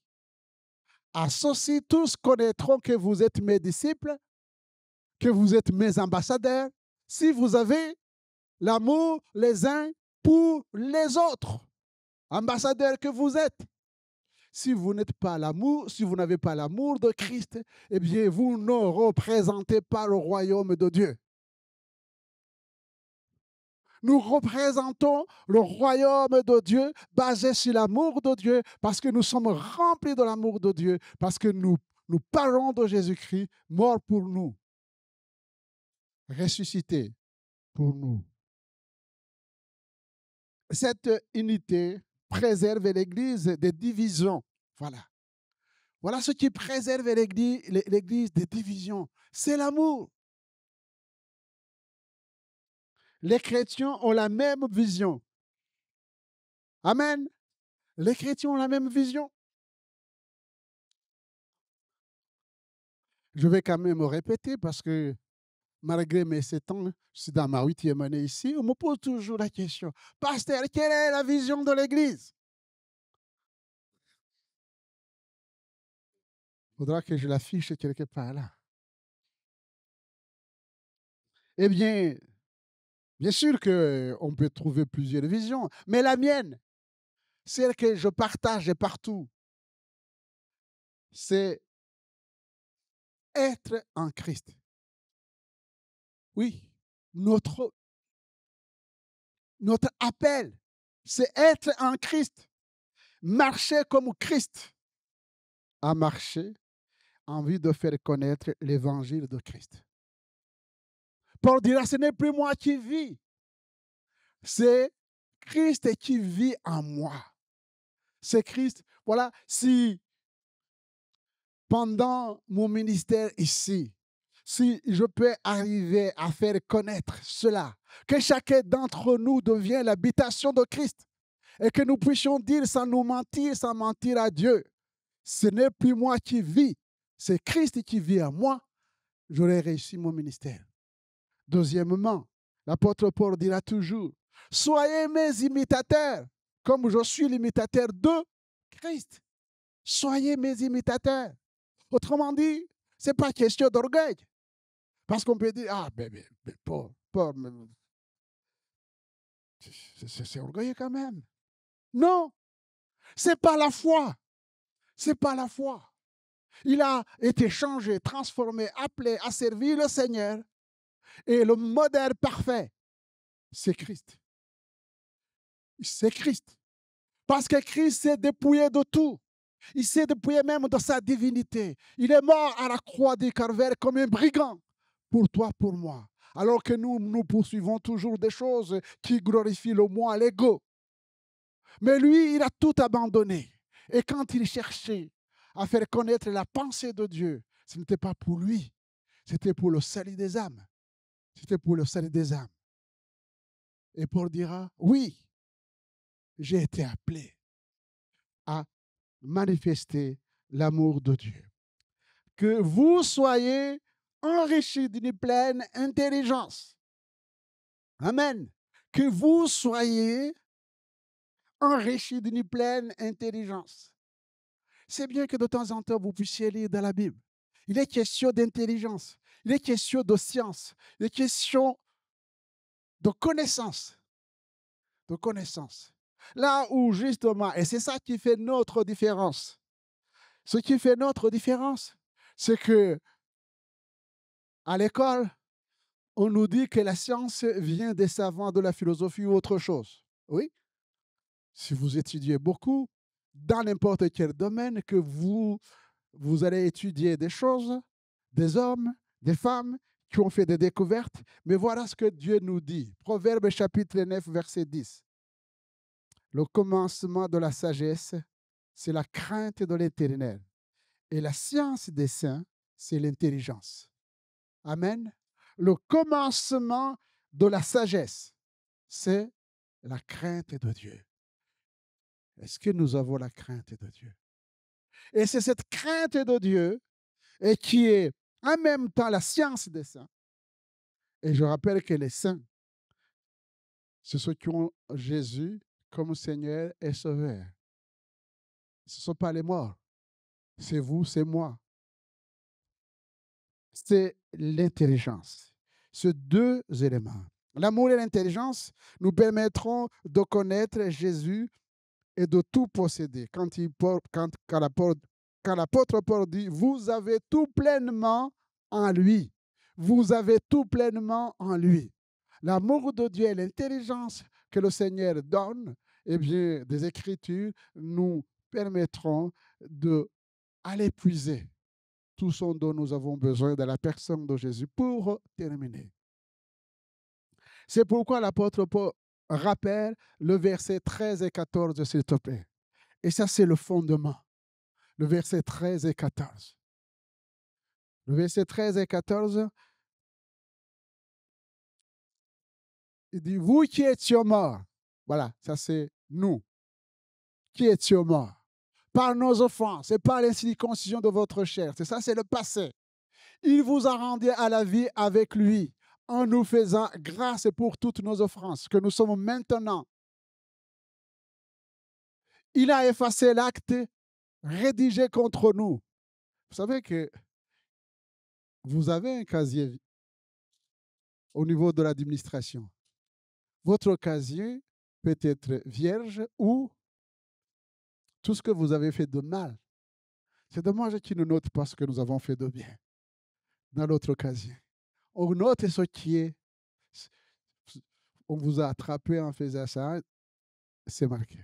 À ceci, tous connaîtront que vous êtes mes disciples, que vous êtes mes ambassadeurs, si vous avez l'amour les uns pour les autres. Ambassadeurs que vous êtes. Si vous n'êtes pas l'amour, si vous n'avez pas l'amour de Christ, eh bien, vous ne représentez pas le royaume de Dieu. Nous représentons le royaume de Dieu basé sur l'amour de Dieu parce que nous sommes remplis de l'amour de Dieu, parce que nous parlons de Jésus-Christ, mort pour nous, ressuscité pour nous. Cette unité préserve l'Église des divisions. Voilà. Voilà ce qui préserve l'Église des divisions. C'est l'amour. Les chrétiens ont la même vision. Amen. Les chrétiens ont la même vision. Je vais quand même me répéter parce que malgré mes 7 ans, je suis dans ma 8e année ici, on me pose toujours la question. Pasteur, quelle est la vision de l'Église? Il faudra que je l'affiche quelque part là. Eh bien, bien sûr qu'on peut trouver plusieurs visions, mais la mienne, celle que je partage partout, c'est être en Christ. Oui, notre appel, c'est être en Christ. Marcher comme Christ a marché en vue de faire connaître l'évangile de Christ. Paul dira, ce n'est plus moi qui vis, c'est Christ qui vit en moi. C'est Christ. Voilà, si pendant mon ministère ici, si je peux arriver à faire connaître cela, que chacun d'entre nous devienne l'habitation de Christ et que nous puissions dire sans nous mentir, sans mentir à Dieu, ce n'est plus moi qui vis, c'est Christ qui vit en moi, j'aurai réussi mon ministère. Deuxièmement, l'apôtre Paul dira toujours, soyez mes imitateurs, comme je suis l'imitateur de Christ. Soyez mes imitateurs. Autrement dit, ce n'est pas question d'orgueil. Parce qu'on peut dire, ah, Paul, c'est orgueilleux quand même. Non, ce n'est pas la foi. Ce n'est pas la foi. Il a été changé, transformé, appelé à servir le Seigneur. Et le modèle parfait, c'est Christ. C'est Christ. Parce que Christ s'est dépouillé de tout. Il s'est dépouillé même de sa divinité. Il est mort à la croix du Calvaire comme un brigand. Pour toi, pour moi. Alors que nous poursuivons toujours des choses qui glorifient le moi, l'ego. Mais lui, il a tout abandonné. Et quand il cherchait à faire connaître la pensée de Dieu, ce n'était pas pour lui. C'était pour le salut des âmes. C'était pour le salut des âmes. Et Paul dira, oui, j'ai été appelé à manifester l'amour de Dieu. Que vous soyez enrichis d'une pleine intelligence. Amen. Que vous soyez enrichis d'une pleine intelligence. C'est bien que de temps en temps, vous puissiez lire dans la Bible. Il est question d'intelligence. Il est question de science. Il est question de connaissance. De connaissance. Là où justement, et c'est ça qui fait notre différence. Ce qui fait notre différence, c'est que à l'école, on nous dit que la science vient des savants de la philosophie ou autre chose. Oui. Si vous étudiez beaucoup, dans n'importe quel domaine, que vous allez étudier des choses, des hommes, des femmes qui ont fait des découvertes. Mais voilà ce que Dieu nous dit. Proverbe chapitre 9, verset 10. Le commencement de la sagesse, c'est la crainte de l'Éternel. Et la science des saints, c'est l'intelligence. Amen. Le commencement de la sagesse, c'est la crainte de Dieu. Est-ce que nous avons la crainte de Dieu? Et c'est cette crainte de Dieu et qui est en même temps la science des saints. Et je rappelle que les saints, c'est ceux qui ont Jésus comme Seigneur et Sauveur. Ce ne sont pas les morts. C'est vous, c'est moi. C'est l'intelligence. Ces deux éléments. L'amour et l'intelligence nous permettront de connaître Jésus et de tout posséder. Quand l'apôtre Paul dit, vous avez tout pleinement en lui. Vous avez tout pleinement en lui. L'amour de Dieu et l'intelligence que le Seigneur donne, eh bien, des Écritures nous permettront d'aller puiser tout ce dont nous avons besoin dans la personne de Jésus. Pour terminer, c'est pourquoi l'apôtre Paul rappelle le verset 13 et 14, s'il te plaît. Et ça, c'est le fondement. Le verset 13 et 14. Le verset 13 et 14, il dit, vous qui étiez morts, voilà, ça c'est nous, qui étions morts, par nos offenses et par l'incirconcision de votre chair. C'est ça, c'est le passé. Il vous a rendu à la vie avec lui, en nous faisant grâce pour toutes nos offenses que nous sommes maintenant. Il a effacé l'acte rédigé contre nous. Vous savez que vous avez un casier au niveau de l'administration. Votre casier peut être vierge ou tout ce que vous avez fait de mal. C'est dommage qu'ils ne notent pas ce que nous avons fait de bien dans notre casier. On note ce qui est. On vous a attrapé en faisant ça, c'est marqué.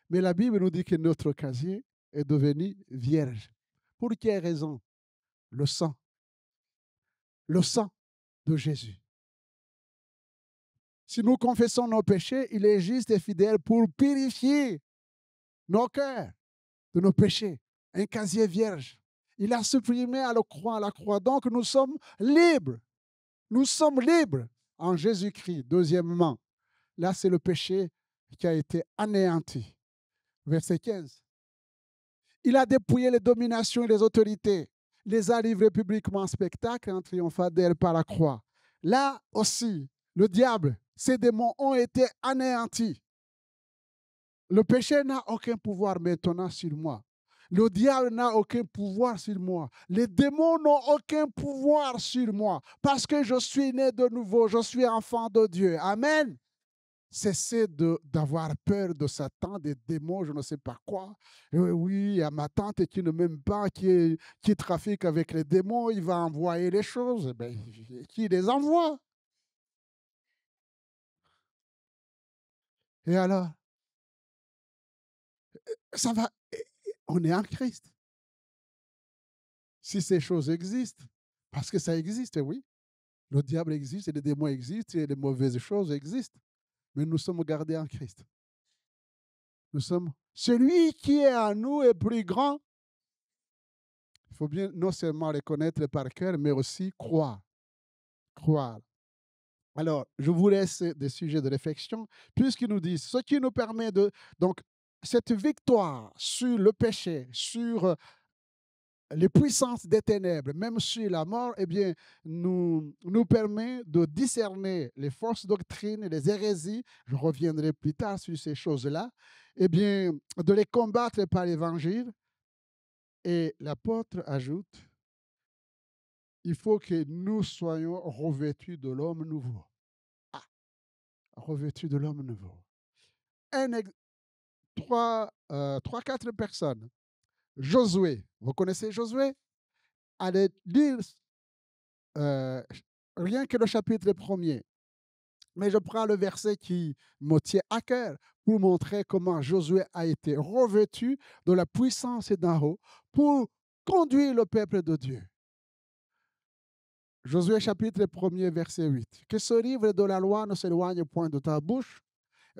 Mais la Bible nous dit que notre casier est devenu vierge. Pour quelle raison? Le sang. Le sang de Jésus. Si nous confessons nos péchés, il est juste et fidèle pour purifier nos cœurs de nos péchés. Un casier vierge. Il a supprimé à la croix. Donc nous sommes libres. Nous sommes libres en Jésus-Christ. Deuxièmement, là c'est le péché qui a été anéanti. Verset 15. Il a dépouillé les dominations et les autorités, les a livrés publiquement en spectacle en triomphant d'elles par la croix. Là aussi, le diable, ces démons ont été anéantis. Le péché n'a aucun pouvoir maintenant sur moi. Le diable n'a aucun pouvoir sur moi. Les démons n'ont aucun pouvoir sur moi parce que je suis né de nouveau, je suis enfant de Dieu. Amen. Cessez d'avoir peur de Satan, des démons, je ne sais pas quoi. Oui, il y a ma tante qui ne m'aime pas, qui trafique avec les démons, il va envoyer les choses. Ben, qui les envoie? Et alors, ça va, on est en Christ. Si ces choses existent, parce que ça existe, oui. Le diable existe, et les démons existent, et les mauvaises choses existent. Mais nous sommes gardés en Christ. Nous sommes... Celui qui est en nous est plus grand. Il faut bien non seulement les connaître par cœur, mais aussi croire. Croire. Alors, je vous laisse des sujets de réflexion, puisqu'ils nous disent ce qui nous permet de... Donc, cette victoire sur le péché, sur les puissances des ténèbres, même sur la mort, eh bien, nous permet de discerner les fausses doctrines, les hérésies. Je reviendrai plus tard sur ces choses-là. Eh bien, de les combattre par l'Évangile. Et l'apôtre ajoute, il faut que nous soyons revêtus de l'homme nouveau. Ah, revêtus de l'homme nouveau. 3-4 personnes. Josué, vous connaissez Josué? Allez lire rien que le chapitre 1er. Mais je prends le verset qui me tient à cœur pour montrer comment Josué a été revêtu de la puissance d'en haut pour conduire le peuple de Dieu. Josué chapitre 1er, verset 8. Que ce livre de la loi ne s'éloigne point de ta bouche.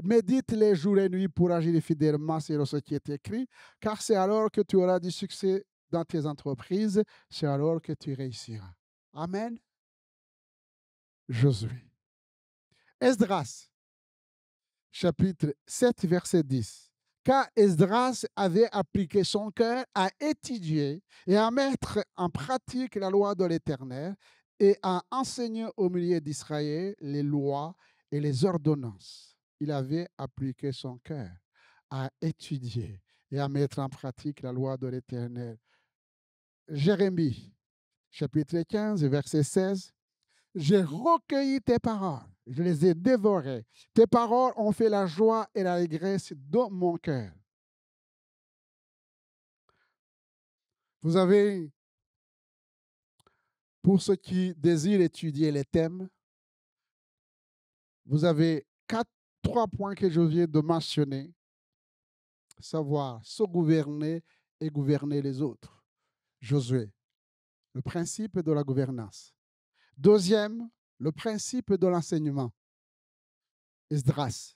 Médite les jours et nuits pour agir fidèlement sur ce qui est écrit, car c'est alors que tu auras du succès dans tes entreprises, c'est alors que tu réussiras. Amen. Josué. Esdras, chapitre 7, verset 10. Car Esdras avait appliqué son cœur à étudier et à mettre en pratique la loi de l'Éternel et à enseigner au milieu d'Israël les lois et les ordonnances. Il avait appliqué son cœur à étudier et à mettre en pratique la loi de l'Éternel. Jérémie, chapitre 15, verset 16. J'ai recueilli tes paroles, je les ai dévorées. Tes paroles ont fait la joie et l'allégresse dans mon cœur. Vous avez, pour ceux qui désirent étudier les thèmes, vous avez trois points que je viens de mentionner. Savoir se gouverner et gouverner les autres. Josué, le principe de la gouvernance. Deuxième, le principe de l'enseignement. Esdras.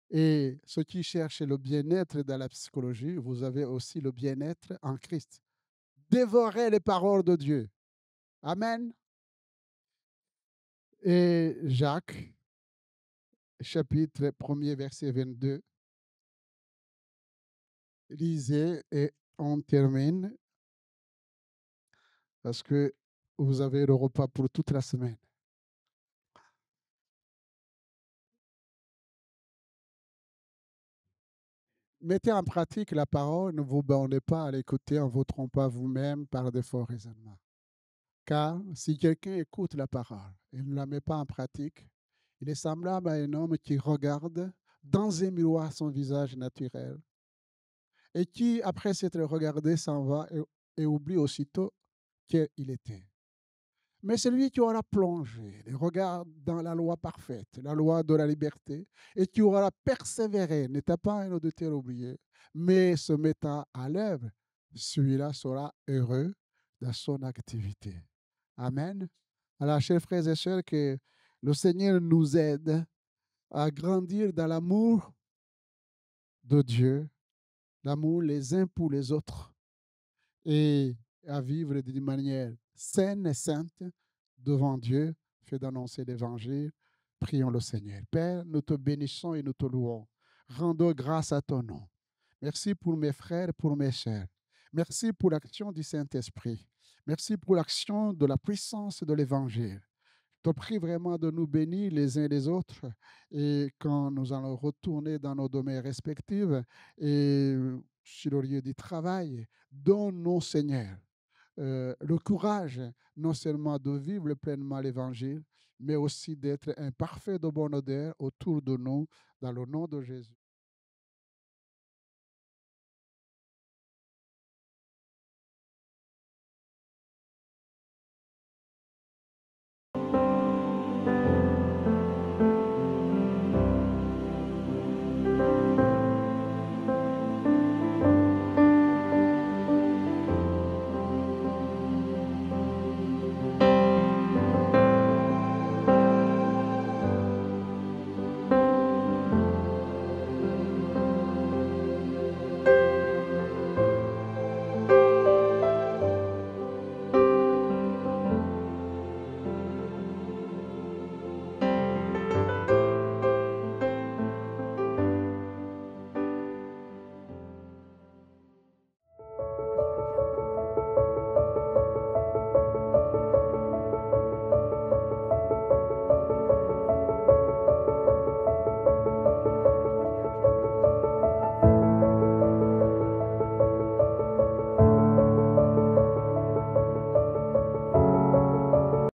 Et ceux qui cherchent le bien-être dans la psychologie, vous avez aussi le bien-être en Christ. Dévorez les paroles de Dieu. Amen. Et Jacques, chapitre 1er, verset 22. Lisez et on termine parce que vous avez le repas pour toute la semaine. Mettez en pratique la parole, ne vous bornez pas à l'écouter en ne vous trompant vous-même par de forts raisonnements. Car si quelqu'un écoute la parole et ne la met pas en pratique, il est semblable à un homme qui regarde dans un miroir son visage naturel et qui, après s'être regardé, s'en va et oublie aussitôt qui il était. Mais celui qui aura plongé les regards dans la loi parfaite, la loi de la liberté, et qui aura persévéré, n'étant pas un auditeur oublié, mais se mettant à l'œuvre, celui-là sera heureux dans son activité. Amen. Alors, chers frères et sœurs, que le Seigneur nous aide à grandir dans l'amour de Dieu, l'amour les uns pour les autres, et à vivre d'une manière saine et sainte devant Dieu, fait d'annoncer l'Évangile. Prions le Seigneur. Père, nous te bénissons et nous te louons. Rendons grâce à ton nom. Merci pour mes frères, pour mes sœurs. Merci pour l'action du Saint-Esprit. Merci pour l'action de la puissance de l'Évangile. Je te prie vraiment de nous bénir les uns les autres et quand nous allons retourner dans nos domaines respectifs et sur le lieu du travail, donne-nous, Seigneur, le courage non seulement de vivre pleinement l'Évangile, mais aussi d'être un parfait de bonne odeur autour de nous, dans le nom de Jésus.